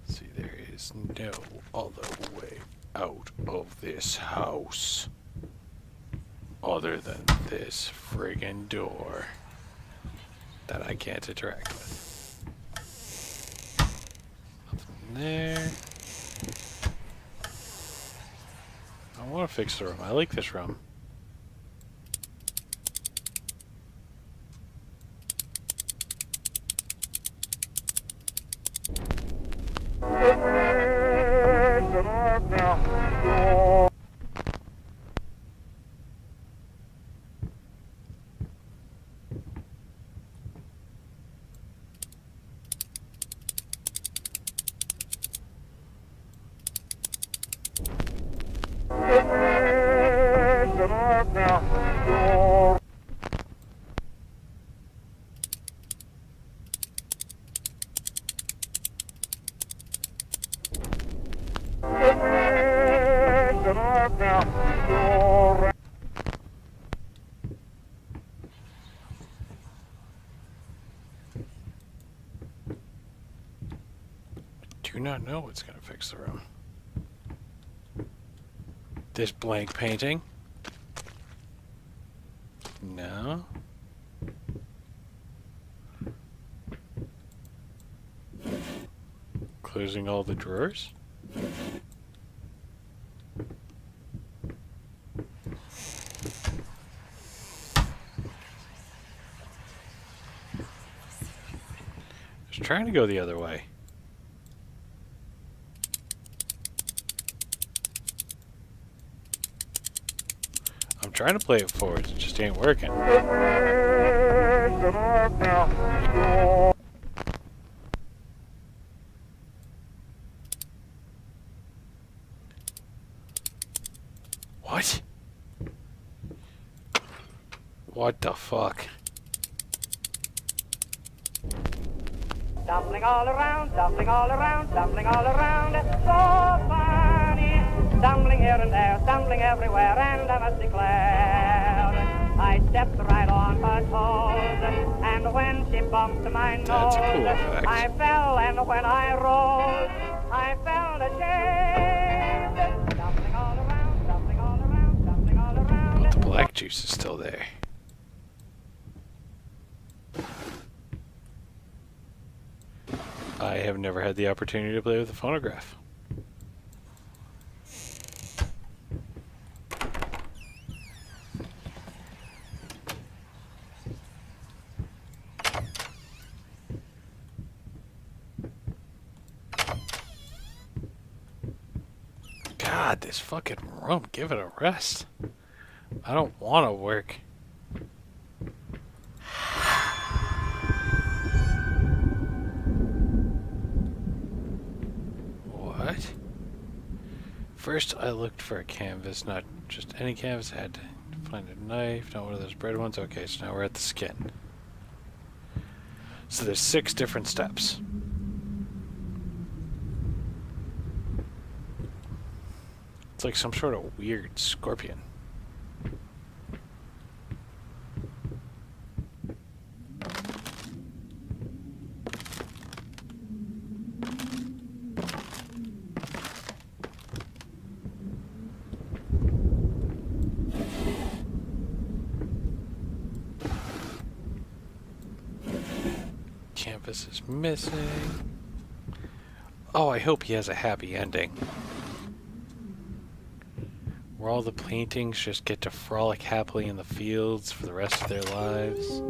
See, there is no other way out of this house other than this friggin' door that I can't interact with. Nothing there. I want to fix the room. I like this room. Do not know what's going to fix the room. This blank painting? No. Closing all the drawers? Just trying to go the other way. I'm trying to play it forward, it just ain't working. What? What the fuck? Stumbling all around, stumbling all around, stumbling all around. So funny. Stumbling here and there, stumbling everywhere, and I must declare, I stepped right on her toes, and when she bumped my nose, That's a cool effect. I fell, and when I rose, I felt ashamed. Stumbling all around, stumbling all around, stumbling all around. But the black juice is still there. I have never had the opportunity to play with a phonograph. God, this fucking room, give it a rest. I don't want to work. What? First, I looked for a canvas, not just any canvas. I had to find a knife, not one of those bread ones. Okay, so now we're at the skin. So there's 6 different steps. It's like some sort of weird scorpion. Canvas is missing. Oh, I hope he has a happy ending. Where all the paintings just get to frolic happily in the fields for the rest of their lives.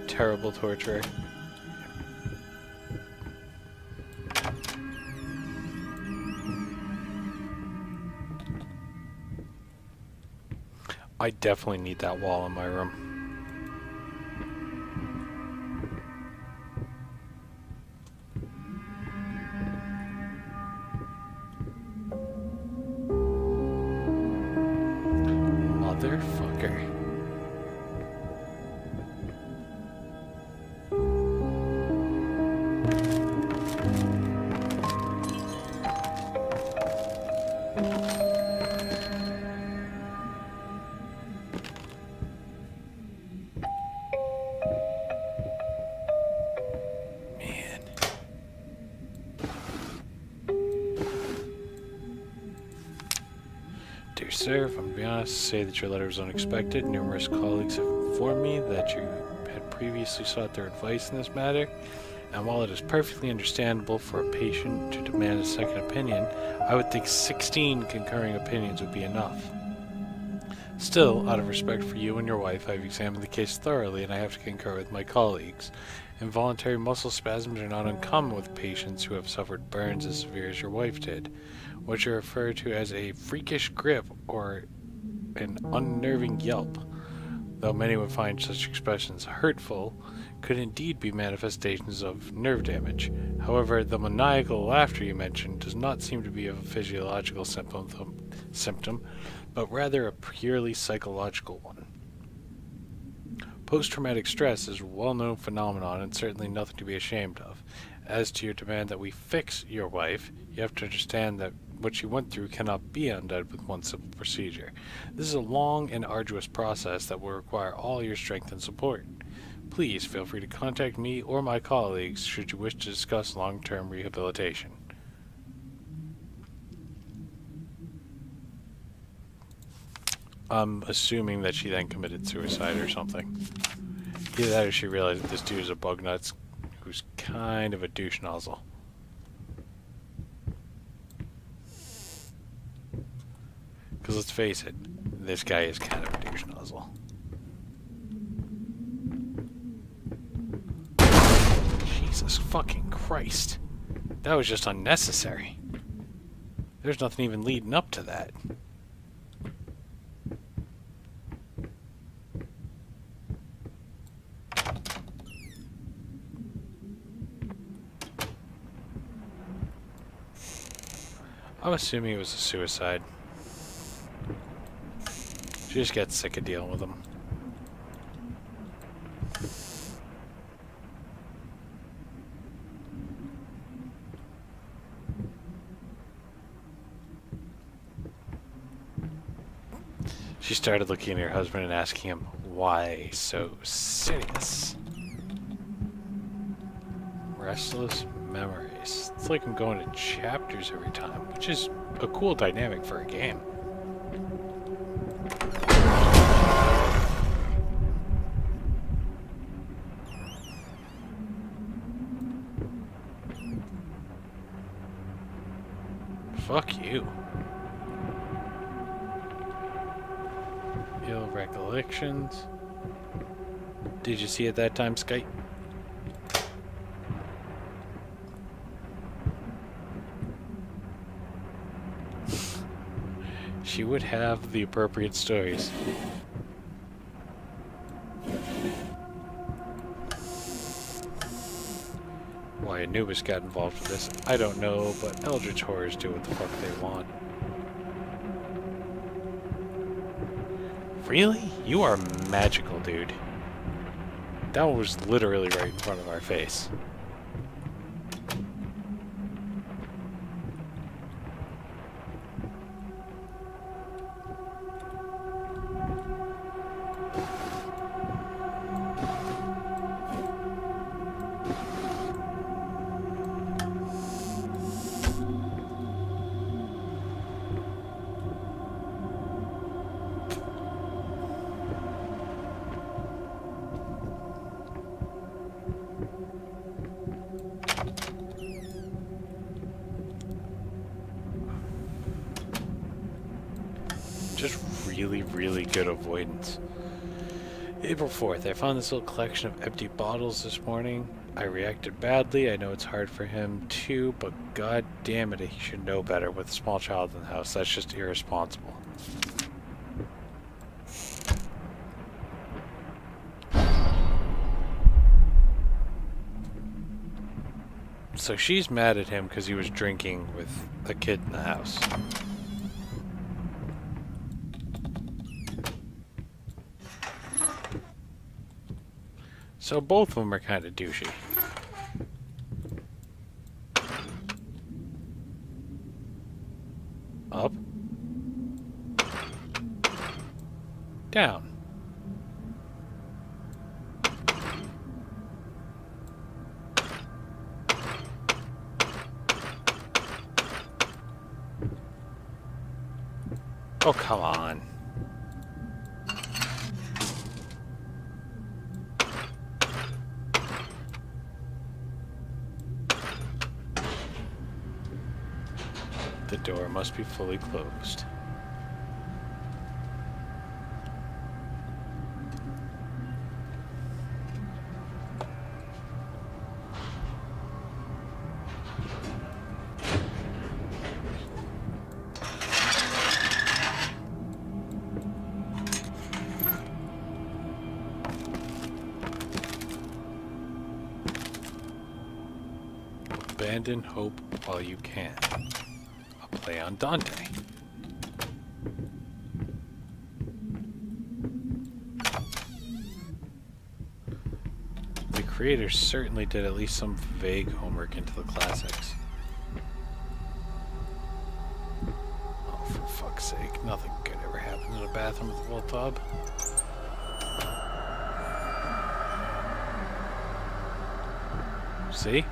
terrible torturer. I definitely need that wall in my room. Motherfucker. Dear sir, if I'm to be honest, say that your letter was unexpected. Numerous colleagues have informed me that you had previously sought their advice in this matter, and while it is perfectly understandable for a patient to demand a second opinion, I would think 16 concurring opinions would be enough. Still, out of respect for you and your wife, I have examined the case thoroughly, and I have to concur with my colleagues. Involuntary muscle spasms are not uncommon with patients who have suffered burns as severe as your wife did. What you refer to as a freakish grip or an unnerving yelp, though many would find such expressions hurtful, could indeed be manifestations of nerve damage. However, the maniacal laughter you mentioned does not seem to be of a physiological symptom, but rather a purely psychological one. Post-traumatic stress is a well-known phenomenon and certainly nothing to be ashamed of. As to your demand that we fix your wife, you have to understand that what she went through cannot be undone with one simple procedure. This is a long and arduous process that will require all your strength and support. Please feel free to contact me or my colleagues should you wish to discuss long-term rehabilitation. I'm assuming that she then committed suicide or something. Either that or she realized that this dude is a bug nuts who's kind of a douche nozzle. Because let's face it, this guy is kind of a douche nozzle. Jesus fucking Christ. That was just unnecessary. There's nothing even leading up to that. I'm assuming it was a suicide. She just gets sick of dealing with them. She started looking at her husband and asking him, why so serious? Restless memories. It's like I'm going to chapters every time, which is a cool dynamic for a game. Fuck you. Ill recollections. Did you see it that time, Skype? She would have the appropriate stories. Why Anubis got involved with this, I don't know, but Eldritch Horrors do what the fuck they want. Really? You are magical, dude. That one was literally right in front of our face. Just really, really good avoidance. April 4th. I found this little collection of empty bottles this morning. I reacted badly. I know it's hard for him too, but god damn it, he should know better. With a small child in the house, that's just irresponsible. So she's mad at him because he was drinking with a kid in the house. So both of them are kind of douchey. Up. Down. Oh, come on. The door must be fully closed. Abandon hope while you can. A play on Dante. The creators certainly did at least some vague homework into the classics. Oh, for fuck's sake. Nothing good ever happens in a bathroom with a full tub. See?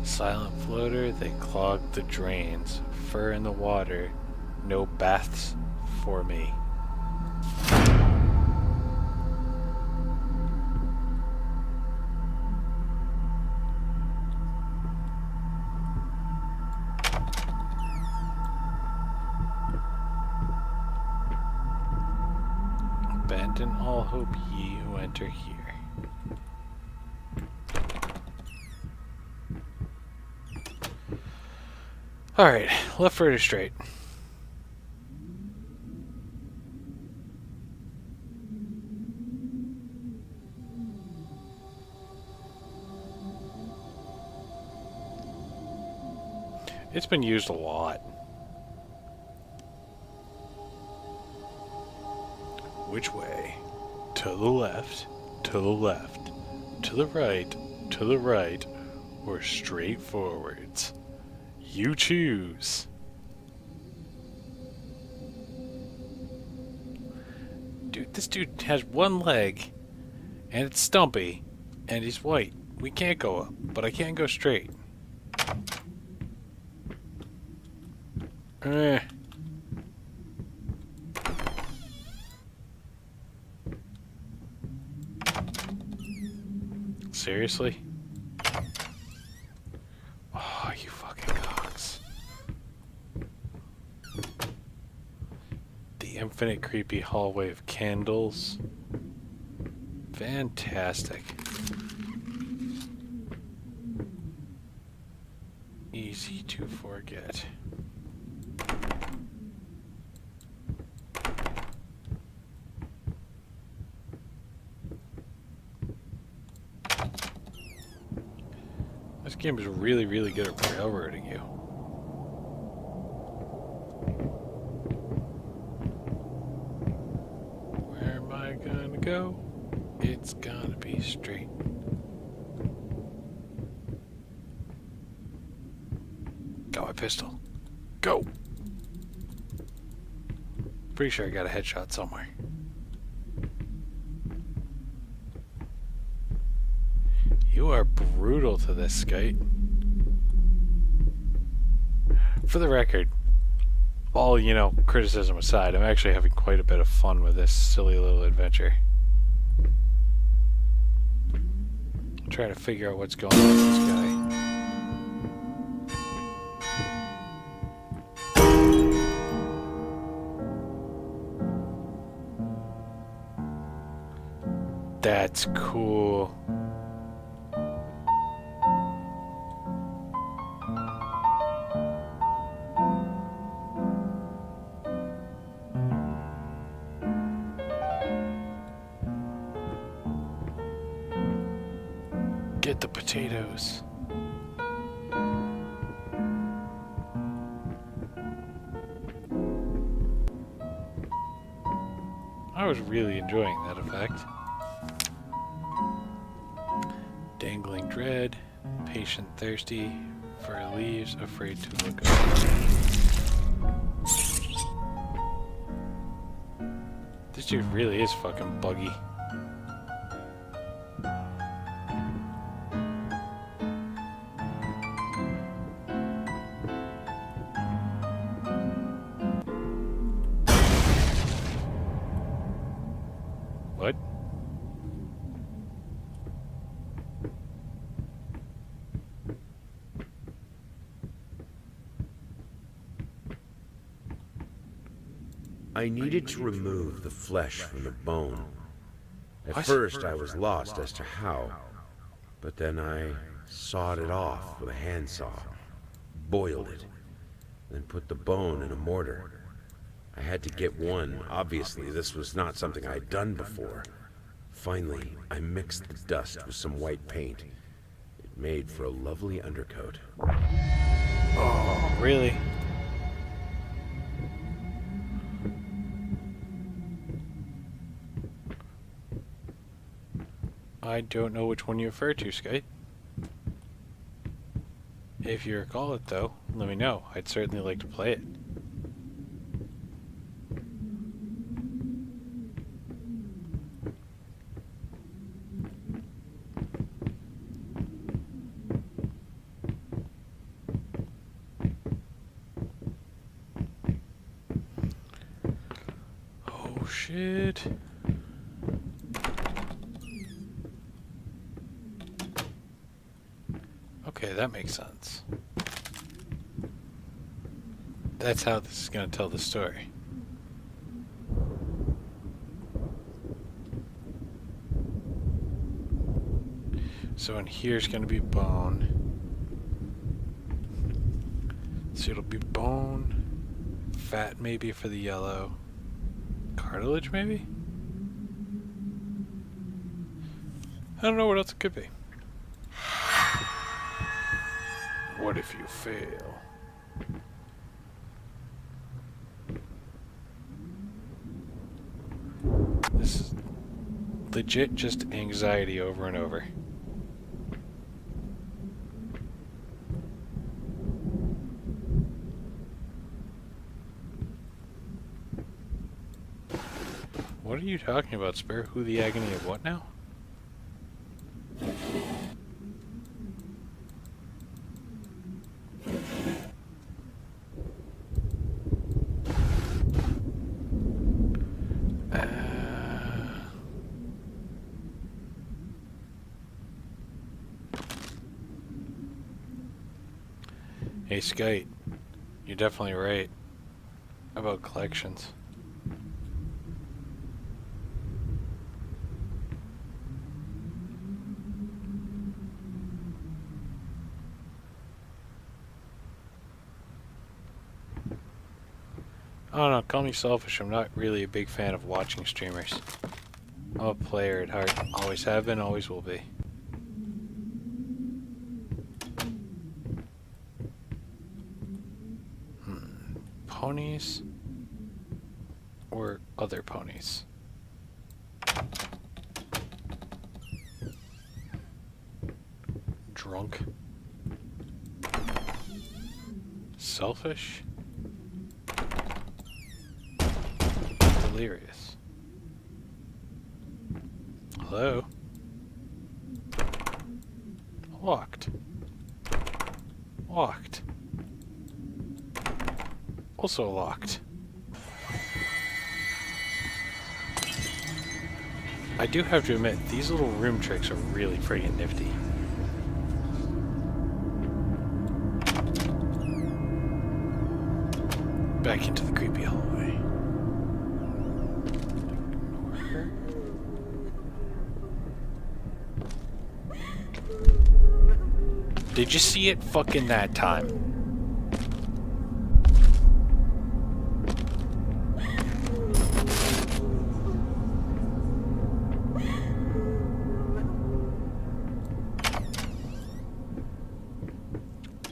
Silent floater, they clog the drains. Fur in the water, no baths for me. Abandon all hope, ye who enter here. Alright, left further straight. It's been used a lot. Which way? To the left, to the left, to the right, or straight forwards. You choose. Dude, this dude has one leg, and it's stumpy, and he's white. We can't go up, but I can go straight. Seriously? Oh, you fucking cocks. The infinite creepy hallway of candles. Fantastic. Easy to forget. This game is really, really good at railroading you. Where am I gonna go? It's gonna be straight. Got my pistol. Go! Pretty sure I got a headshot somewhere. You are brutal to this skate. For the record, all, criticism aside, I'm actually having quite a bit of fun with this silly little adventure. I'm trying to figure out what's going on with this guy. That's cool. Get the potatoes. I was really enjoying that effect. Dangling dread, patient thirsty, for leaves, afraid to look up. This dude really is fucking buggy. What? I needed to remove the flesh from the bone. At What? first, I was lost as to how, but then I sawed it off with a handsaw, boiled it, then put the bone in a mortar. I had to get one. Obviously, this was not something I'd done before. Finally, I mixed the dust with some white paint. It made for a lovely undercoat. Oh, really? I don't know which one you refer to, Skype. If you recall it, though, let me know. I'd certainly like to play it. Oh, shit. Okay, that makes sense. That's how this is going to tell the story. So in here's going to be bone. So it'll be bone, fat maybe for the yellow, cartilage maybe? I don't know what else it could be. What if you fail? This is legit just anxiety over and over. What are you talking about, Spare? Who the agony of what now? Hey, Skite, you're definitely right about collections. I don't know, call me selfish, I'm not really a big fan of watching streamers. I'm a player at heart, always have been, always will be. Ponies or other ponies? Drunk? Selfish? Delirious? Hello? Locked. Locked. Also locked. I do have to admit, these little room tricks are really friggin' nifty. Back into the creepy hallway. Ignore her. Did you see it fucking that time?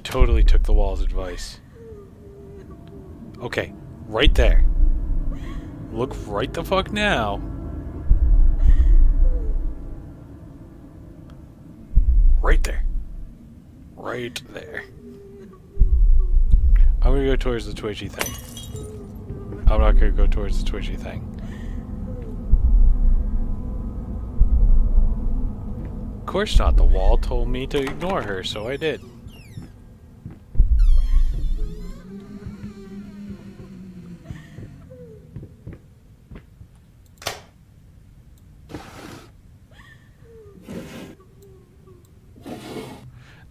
Totally took the wall's advice. Okay, right there. Look right the fuck now. Right there. Right there. I'm gonna go towards the twitchy thing. I'm not gonna go towards the twitchy thing. Of course not. The wall told me to ignore her, so I did.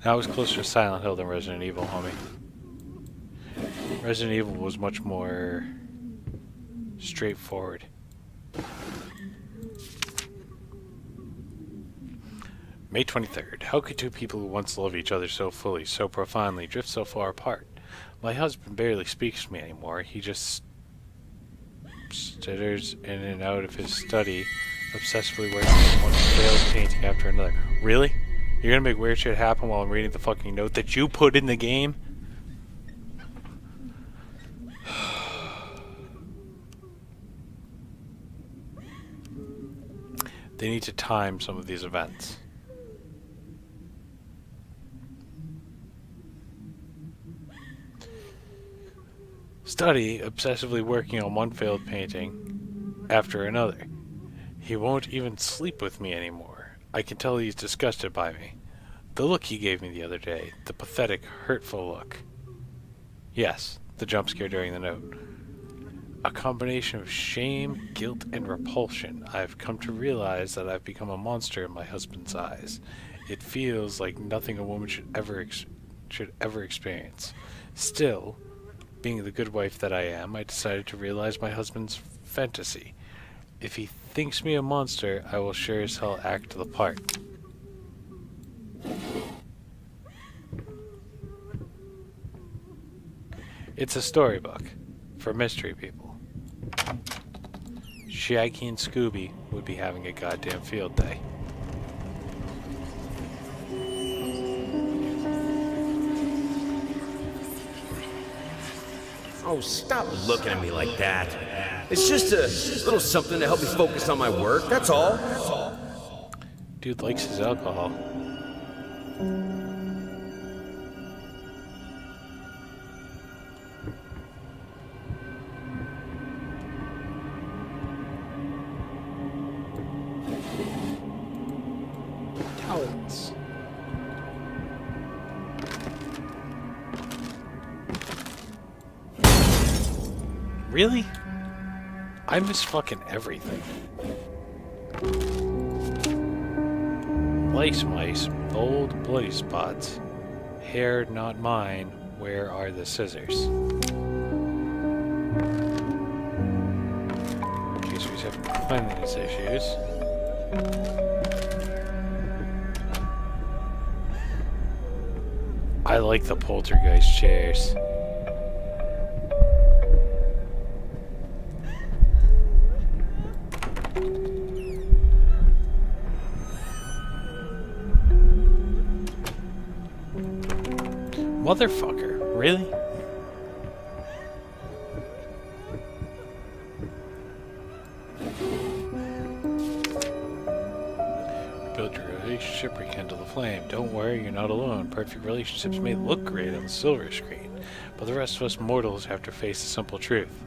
That was closer to Silent Hill than Resident Evil, homie. Resident Evil was much more straightforward. May 23rd. How could two people who once loved each other so fully, so profoundly, drift so far apart? My husband barely speaks to me anymore. He just stutters in and out of his study, obsessively working on one failed painting after another. Really? You're gonna make weird shit happen while I'm reading the fucking note that you put in the game? They need to time some of these events. Study, obsessively working on one failed painting after another. He won't even sleep with me anymore. I can tell he's disgusted by me. The look he gave me the other day, the pathetic, hurtful look. Yes, the jump scare during the note. A combination of shame, guilt, and repulsion. I've come to realize that I've become a monster in my husband's eyes. It feels like nothing a woman should ever experience. Still, being the good wife that I am, I decided to realize my husband's fantasy. If he thinks me a monster, I will sure as hell act the part. It's a storybook for mystery people. Shaggy and Scooby would be having a goddamn field day. Oh, stop looking at me like that. It's just a little something to help me focus on my work, that's all. Dude likes his alcohol. Talents. Really? I miss fucking everything. Lice mice, bold bloody spots. Hair not mine, where are the scissors? In case we have cleanliness issues. I like the poltergeist chairs. Motherfucker, really? Build your relationship, rekindle the flame. Don't worry, you're not alone. Perfect relationships may look great on the silver screen, but the rest of us mortals have to face the simple truth.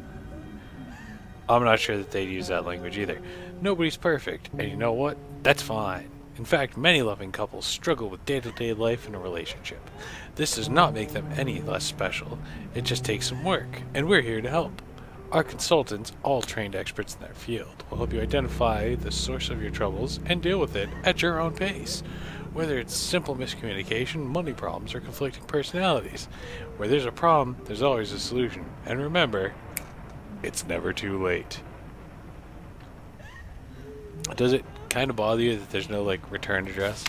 I'm not sure that they'd use that language either. Nobody's perfect, and you know what? That's fine. In fact, many loving couples struggle with day-to-day life in a relationship. This does not make them any less special. It just takes some work, and we're here to help. Our consultants, all trained experts in their field, will help you identify the source of your troubles and deal with it at your own pace. Whether it's simple miscommunication, money problems, or conflicting personalities. Where there's a problem, there's always a solution. And remember, it's never too late. Does it kind of bother you that there's no, like, return address?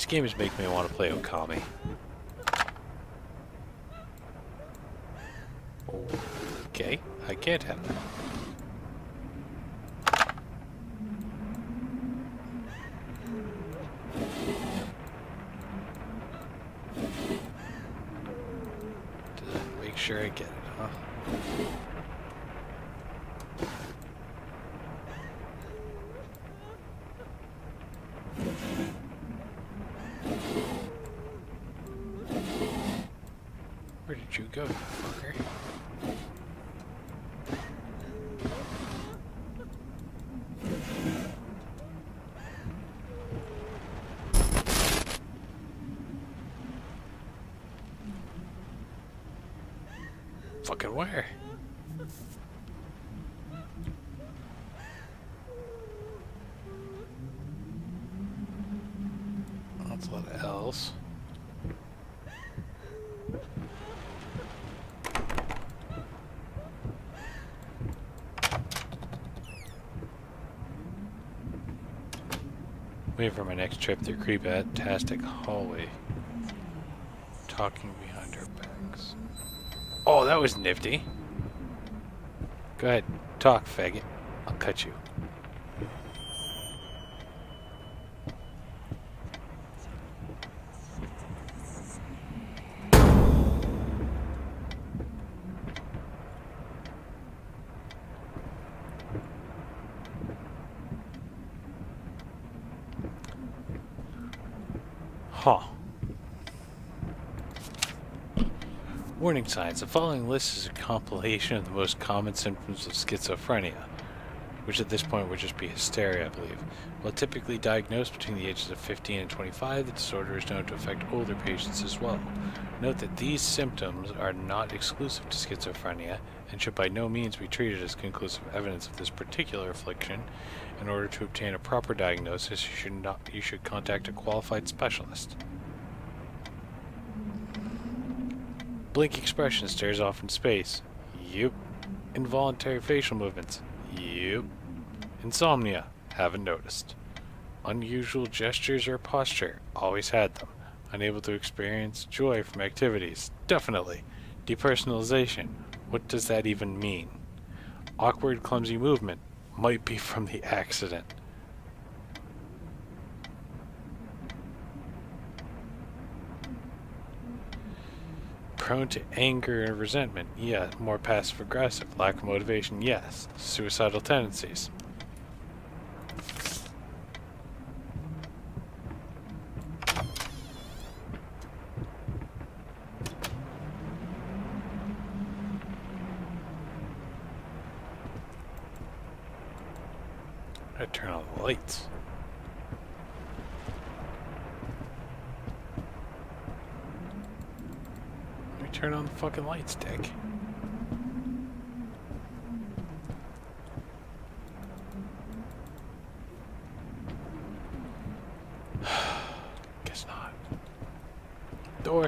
game is making me want to play Okami. Okay, I can't have that. Make sure I get it, huh? Where did you go, you fucker? Fucking where? That's a lot of L's. Waiting for my next trip through creep-tastic hallway. Talking behind our backs. Oh, that was nifty. Go ahead, talk, faggot. I'll cut you. Huh. Warning signs. The following list is a compilation of the most common symptoms of schizophrenia, which at this point would just be hysteria, I believe. While typically diagnosed between the ages of 15 and 25, the disorder is known to affect older patients as well. Note that these symptoms are not exclusive to schizophrenia and should by no means be treated as conclusive evidence of this particular affliction. In order to obtain a proper diagnosis, you should contact a qualified specialist. Blink expression stares off in space. Yup. Involuntary facial movements. Yup. Insomnia. Haven't noticed. Unusual gestures or posture. Always had them. Unable to experience joy from activities. Definitely. Depersonalization. What does that even mean? Awkward, clumsy movement. Might be from the accident. Prone to anger and resentment, yeah. More passive aggressive. Lack of motivation, yes. Suicidal tendencies. I turn on the lights. Turn on the fucking lights, dick. Guess not. Door.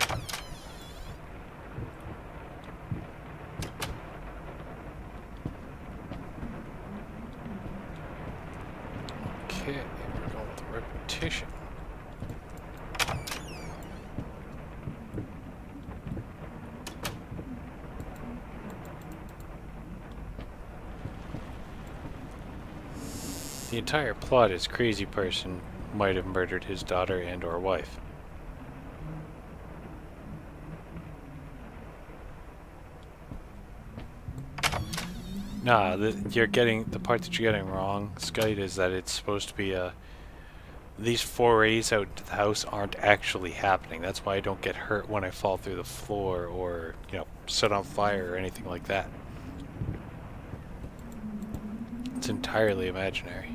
Okay, we're going with repetition. The entire plot is crazy person might have murdered his daughter and or wife. Nah, the part that you're getting wrong, Skite, is that it's supposed to be these forays out into the house aren't actually happening. That's why I don't get hurt when I fall through the floor or, you know, set on fire or anything like that. It's entirely imaginary.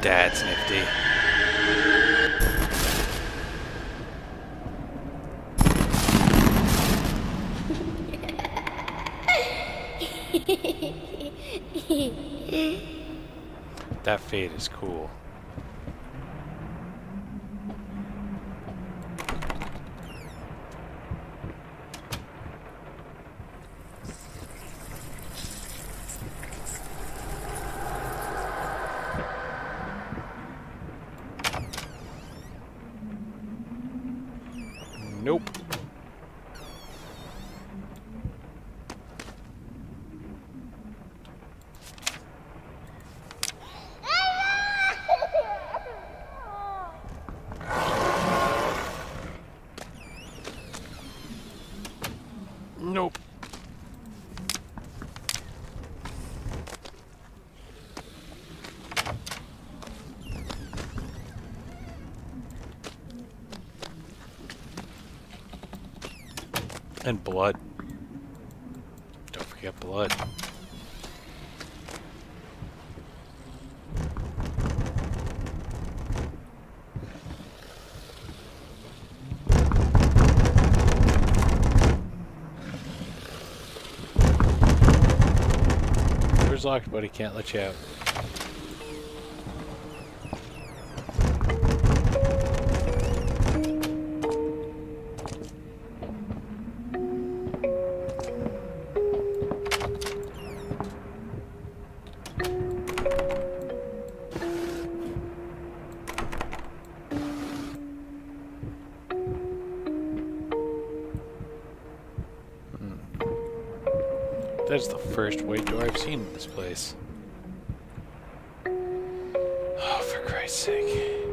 That's nifty. That fade is cool. Nope. Nope. And blood. Don't forget blood. Door's locked, buddy. Can't let you out. That's the first white door I've seen in this place. Oh, for Christ's sake.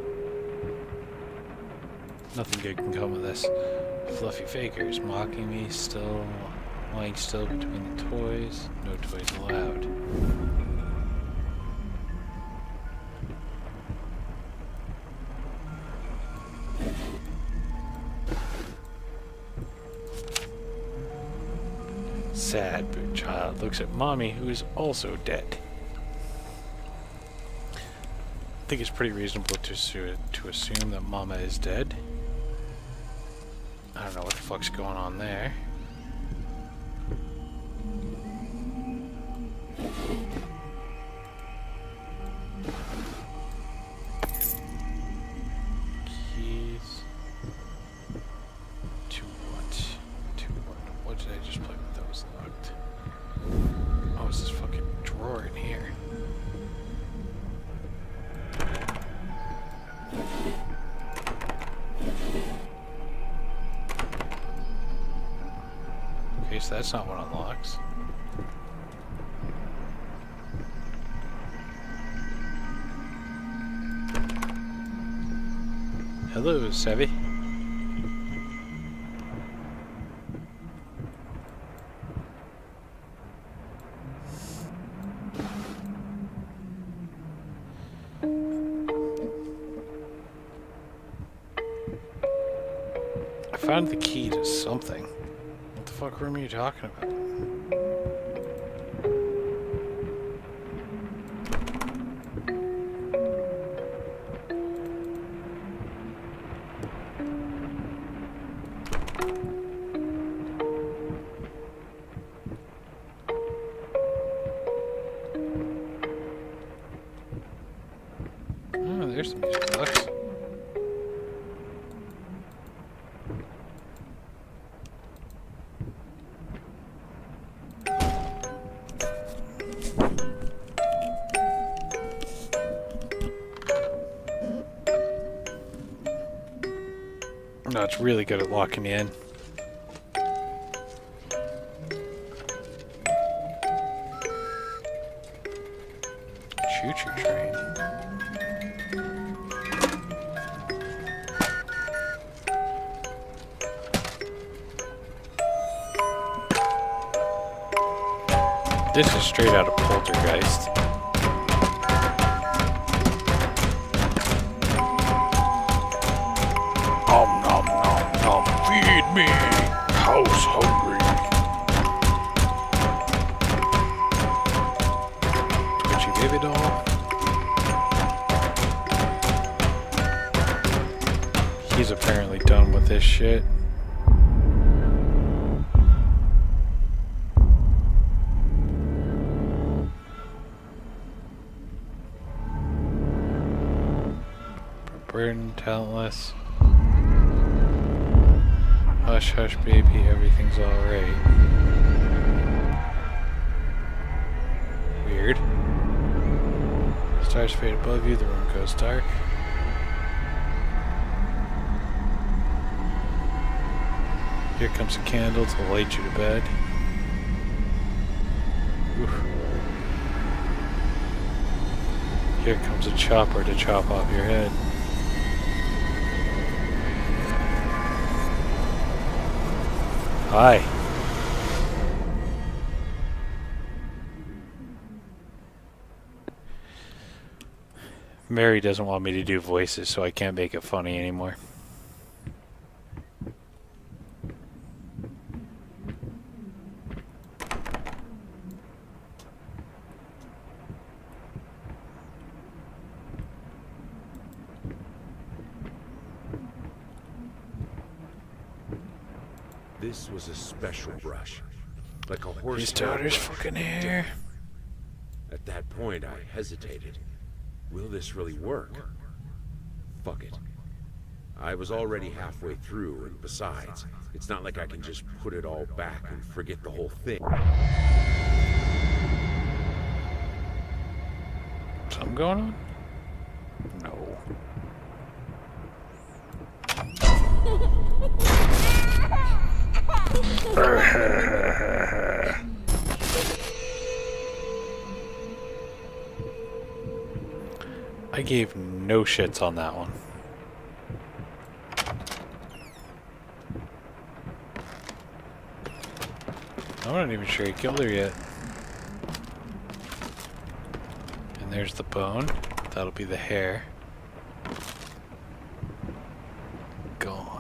Nothing good can come of this. Fluffy fakers mocking me, still lying still between the toys. No toys allowed. Sad boot child looks at mommy, who is also dead. I think it's pretty reasonable to assume that mama is dead. I don't know what the fuck's going on there. Keys. To what? To what? What did I just play with that was locked? Oh, it's this fucking drawer in here. Okay, so that's not what unlocks. Hello, Savvy. I found the key to something. What the fuck room are you talking about? Oh, there's the music box. No, it's really good at locking you in. Choo-choo train. This is straight out of Poltergeist. Nom nom nom nom, feed me, house hungry. Twitchy baby doll. He's apparently done with this shit. burden, talentless. Hush, hush, baby, everything's alright. Weird. Stars fade above you, the room goes dark. Here comes a candle to light you to bed. Oof. Here comes a chopper to chop off your head. Hi. Mary doesn't want me to do voices, so I can't make it funny anymore. This was a special brush, like a horse. His daughter's fucking hair. At that point, I hesitated. Will this really work? Fuck it. I was already halfway through, and besides, it's not like I can just put it all back and forget the whole thing. Something going on? No. I gave no shits on that one. I'm not even sure he killed her yet. And there's the bone. That'll be the hair. Gone.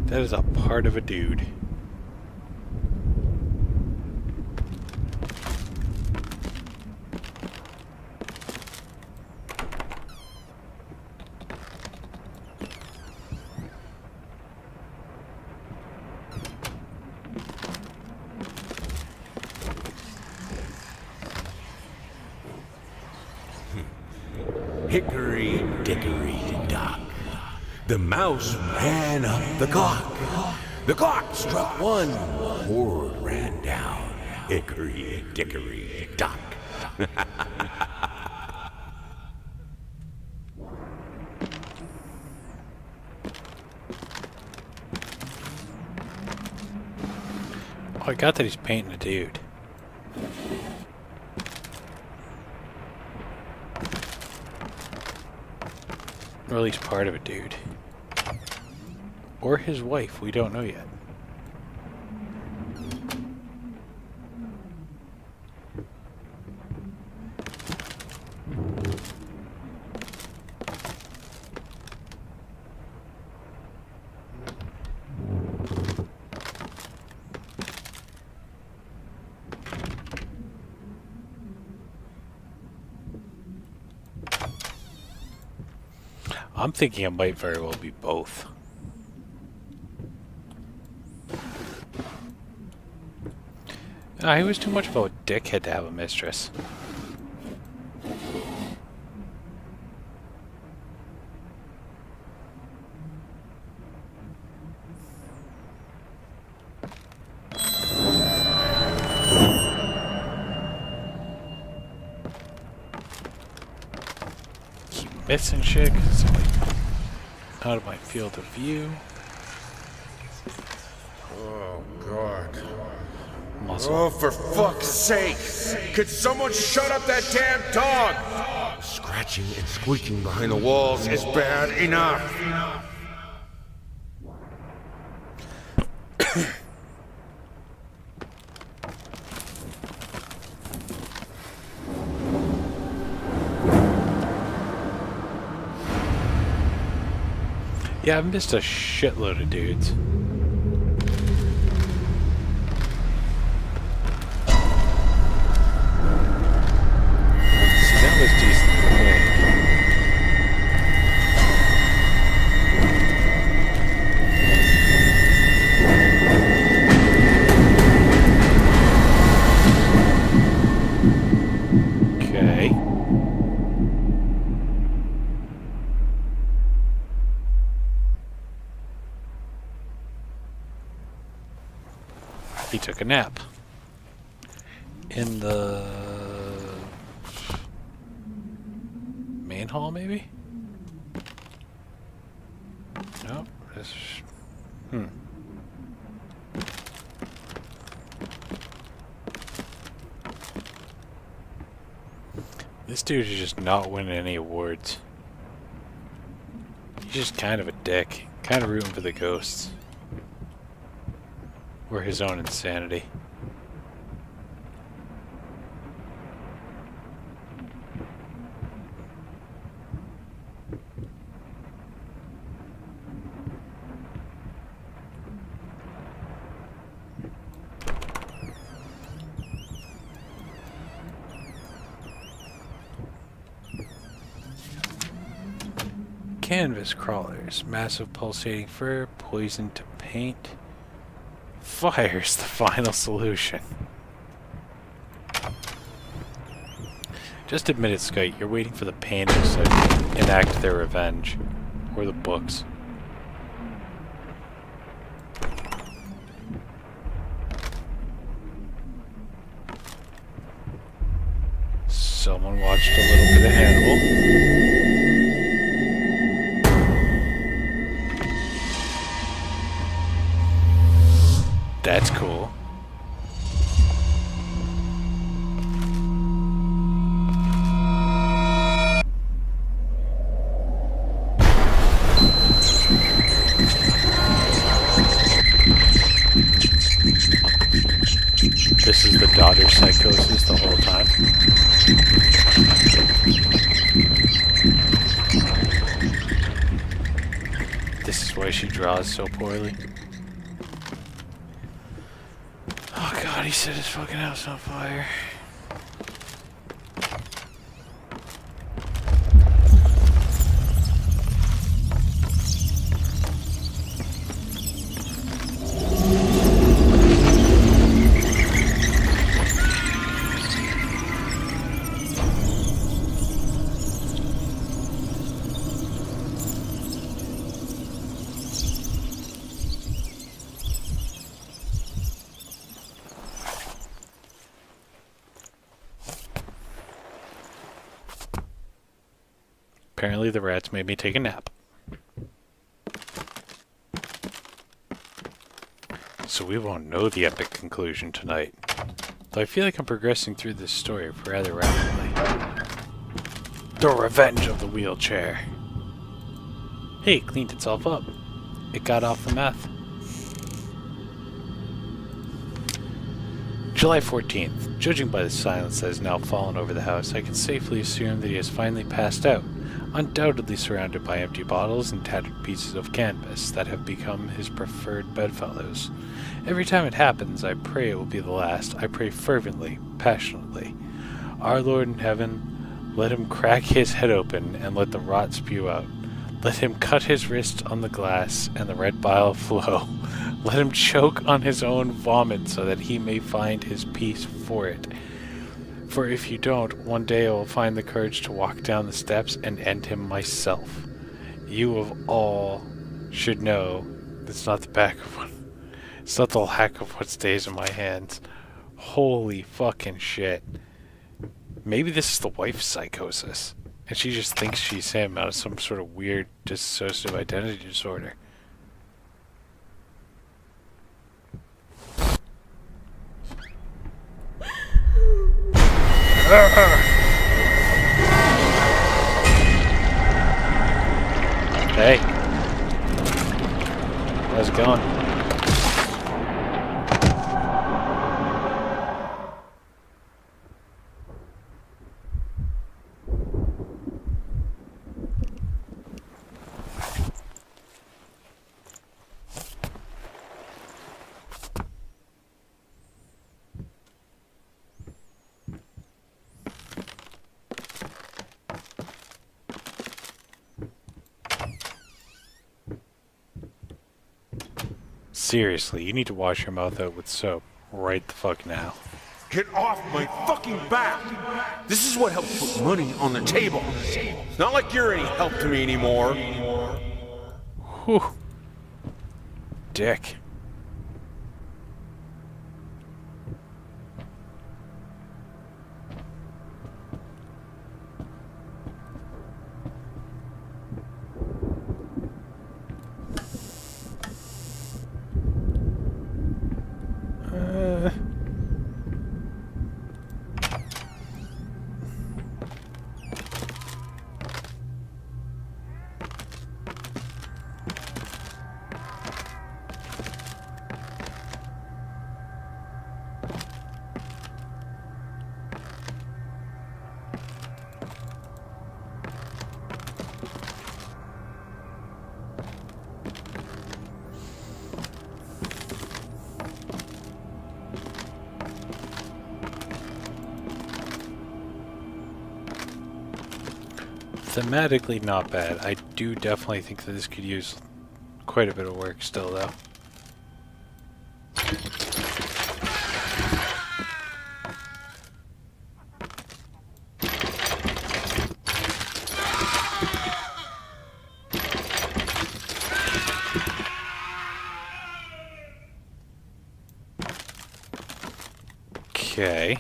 That is a part of a dude. Hickory dickory dock. The mouse ran up the clock. The clock struck one. Horde ran down. Hickory dickory dock. Oh, I got that he's painting a dude. Or at least part of a dude. Or his wife, we don't know yet. I'm thinking it might very well be both. He was too much of a dickhead to have a mistress. Keep missing shit 'cause it's like out of my field of view. Oh, God. Muscle. Oh, for fuck's sake! Could someone shut up that damn dog? Scratching and squeaking behind the walls is bad enough. Yeah, I've missed a shitload of dudes. See, that was decently made. Okay. He took a nap. In the main hall, maybe? No. This. This dude is just not winning any awards. He's just kind of a dick. Kind of rooting for the ghosts. Or his own insanity. Canvas crawlers, massive pulsating fur, poison to paint. Fire's the final solution. Just admit it, Skite, you're waiting for the paintings to enact their revenge. Or the books. Someone watched a little bit of Hannibal. That's cool. This is the daughter's psychosis the whole time. This is why she draws so poorly. Oh god, he set his fucking house on fire. Apparently the rats made me take a nap. So we won't know the epic conclusion tonight. Though I feel like I'm progressing through this story rather rapidly. The revenge of the wheelchair. Hey, it cleaned itself up. It got off the meth. July 14th. Judging by the silence that has now fallen over the house, I can safely assume that he has finally passed out. Undoubtedly surrounded by empty bottles and tattered pieces of canvas that have become his preferred bedfellows. Every time it happens, I pray it will be the last. I pray fervently, passionately. Our Lord in heaven, let him crack his head open and let the rot spew out. Let him cut his wrist on the glass and the red bile flow. Let him choke on his own vomit so that he may find his peace for it. For if you don't, one day I will find the courage to walk down the steps and end him myself. You of all should know it's not the back of one. It's not the lack of what stays in my hands. Holy fucking shit. Maybe this is the wife's psychosis. And she just thinks she's him out of some sort of weird dissociative identity disorder. Hey. How's it going? Seriously, you need to wash your mouth out with soap right the fuck now. Get off my fucking back! This is what helps put money on the table. It's not like you're any help to me anymore. Whew. Dick. Thematically not bad. I do definitely think that this could use quite a bit of work still, though. Okay.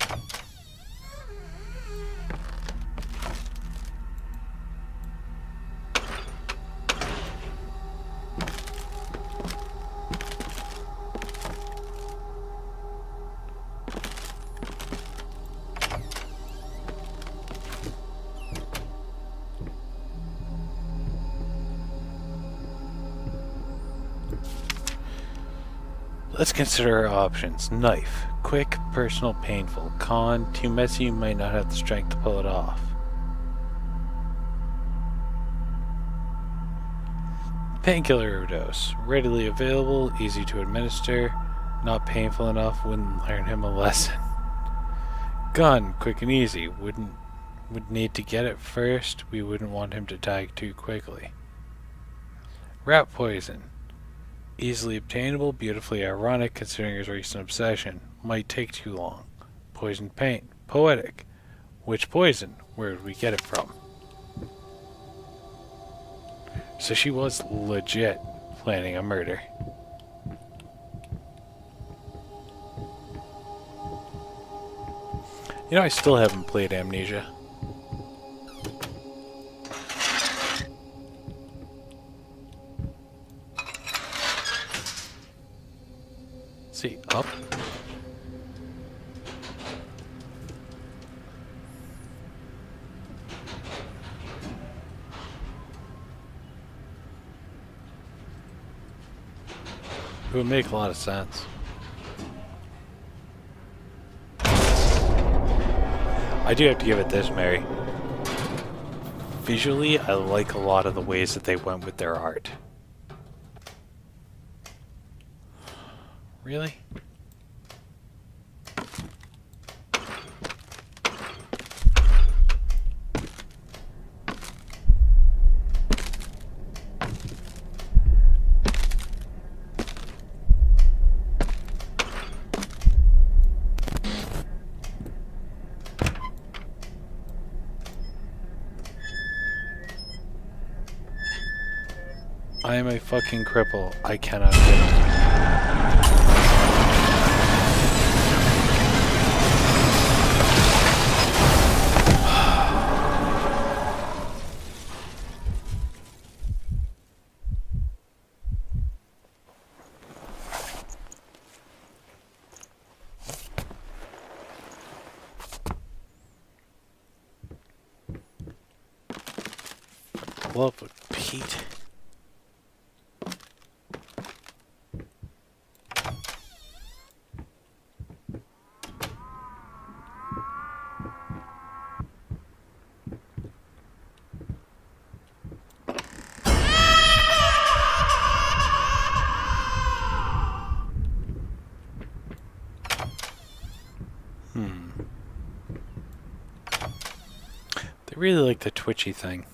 Let's consider our options. Knife. Quick, personal, painful. Con. Too messy, you might not have the strength to pull it off. Painkiller overdose. Readily available, easy to administer. Not painful enough, wouldn't learn him a lesson. Gun. Quick and easy. Would need to get it first. We wouldn't want him to die too quickly. Rat poison. Easily obtainable, beautifully ironic considering his recent obsession. Might take too long. Poison paint. Poetic. Which poison? Where did we get it from? So she was legit planning a murder. You know, I still haven't played Amnesia. See, up. It would make a lot of sense. I do have to give it this, Mary. Visually, I like a lot of the ways that they went with their art. Really? I am a fucking cripple. I cannot get it. Love with Pete. They really like the twitchy thing.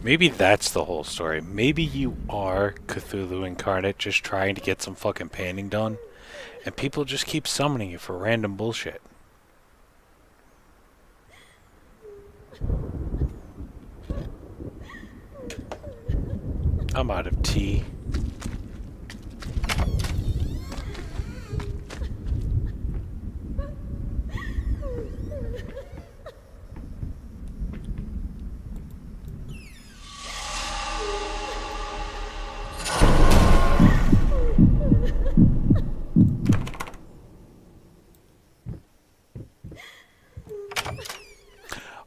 Maybe that's the whole story. Maybe you are Cthulhu incarnate just trying to get some fucking painting done, and people just keep summoning you for random bullshit. I'm out of tea.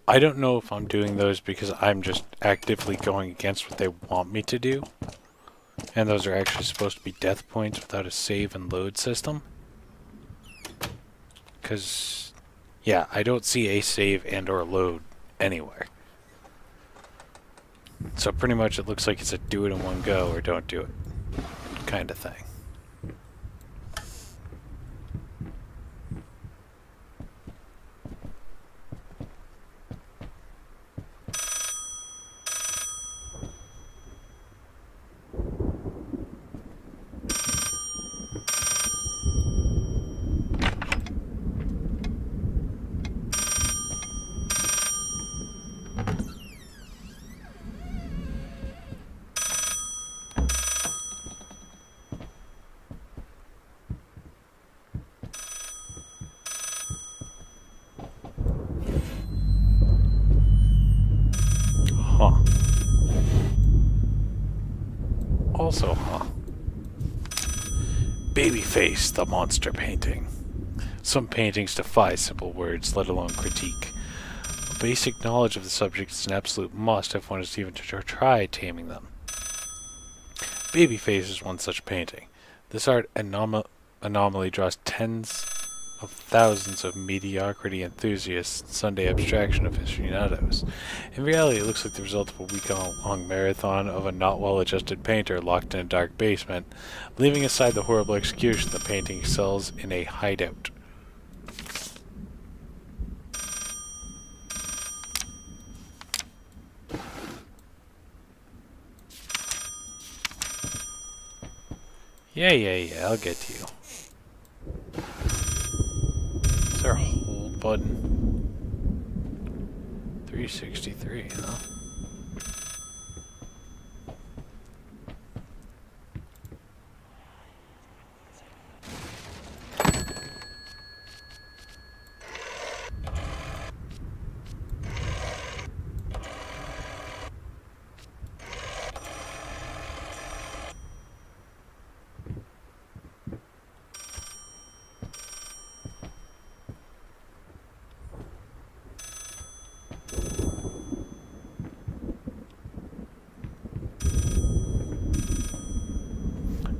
I don't know if I'm doing those because I'm just actively going against what they want me to do. And those are actually supposed to be death points without a save and load system. Because, yeah, I don't see a save and or load anywhere. So pretty much it looks like it's a do it in one go or don't do it kind of thing. Huh. Also, Babyface, the monster painting. Some paintings defy simple words, let alone critique. A basic knowledge of the subject is an absolute must if one is even to try taming them. Babyface is one such painting. This art anomaly draws tens of thousands of mediocrity enthusiasts, Sunday abstraction aficionados. In reality, it looks like the result of a week-long marathon of a not well-adjusted painter locked in a dark basement. Leaving aside the horrible execution, the painting excels in a hideout. Yeah, I'll get to you. Is there a hold button? 363, huh?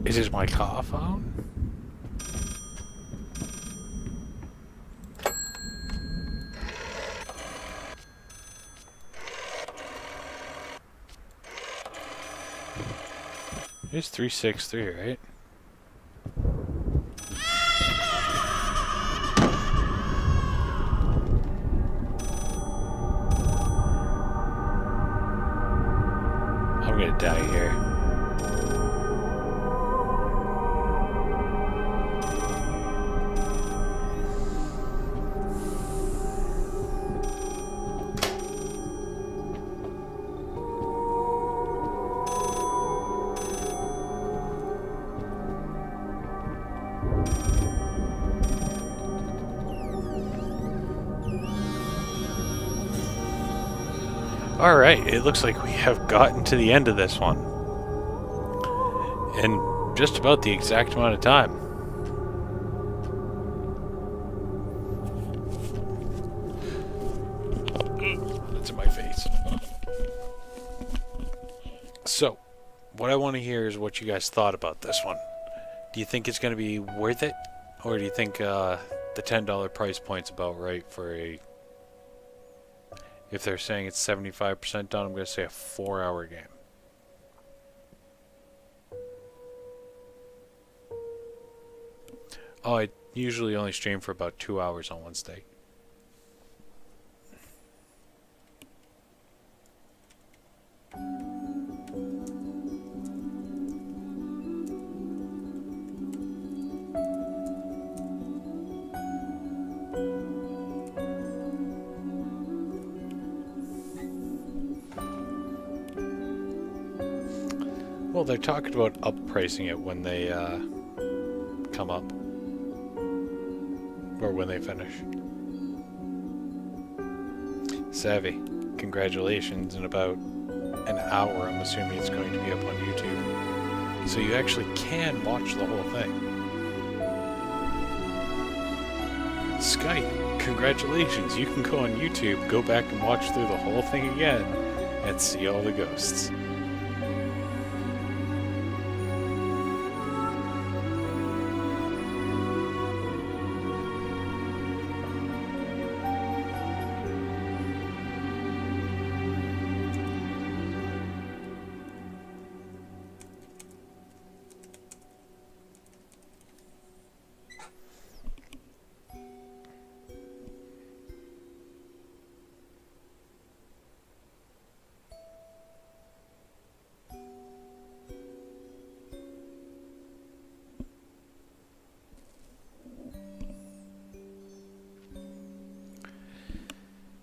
Is this my car phone? It's 363, right? I'm gonna die here. Alright, it looks like we have gotten to the end of this one. In just about the exact amount of time. That's in my face. So, what I want to hear is what you guys thought about this one. Do you think it's going to be worth it? Or do you think the $10 price point's about right for a... If they're saying it's 75% done, I'm going to say a 4-hour game. Oh, I usually only stream for about 2 hours on Wednesday. they're talking about uppricing it when they come up. Or when they finish. Savvy, congratulations. In about an hour, I'm assuming it's going to be up on YouTube. So you actually can watch the whole thing. Skype, congratulations. You can go on YouTube, go back and watch through the whole thing again, and see all the ghosts.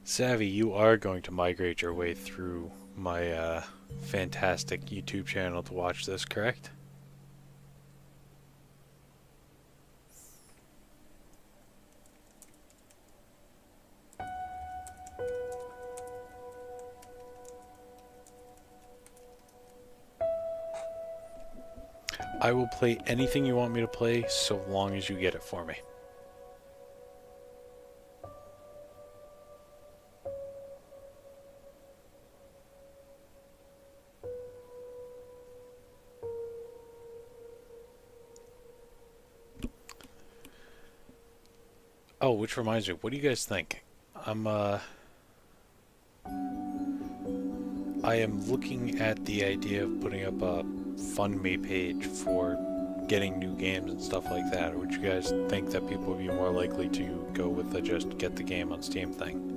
Savvy, you are going to migrate your way through my fantastic YouTube channel to watch this, correct? I will play anything you want me to play so long as you get it for me. Oh, which reminds me, what do you guys think? I am looking at the idea of putting up a fund me page for getting new games and stuff like that. Or would you guys think that people would be more likely to go with the just get the game on Steam thing?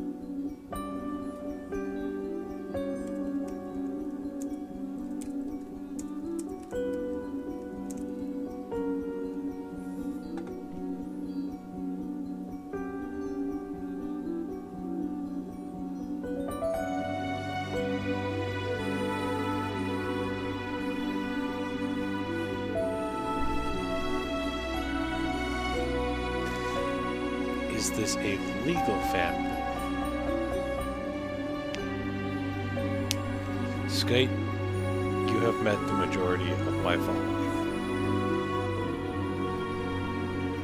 Is this a legal fan? Skype, you have met the majority of my following.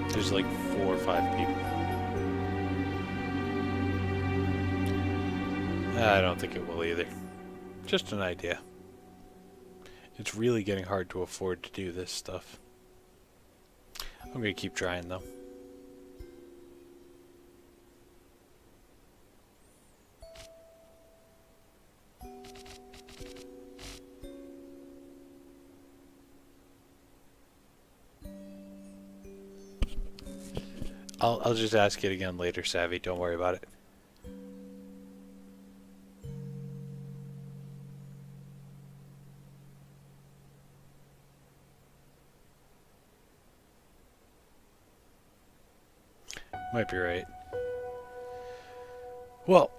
There's like 4 or 5 people. I don't think it will either. Just an idea. It's really getting hard to afford to do this stuff. I'm gonna keep trying though. I'll just ask it again later, Savvy. Don't worry about it. Might be right. Well,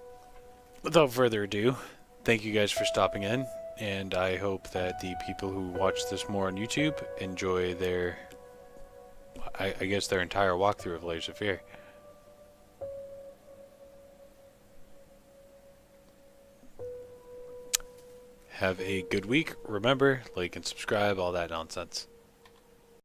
without further ado, thank you guys for stopping in, and I hope that the people who watch this more on YouTube enjoy their, I guess, their entire walkthrough of Layers of Fear. Have a good week. Remember, like and subscribe, all that nonsense.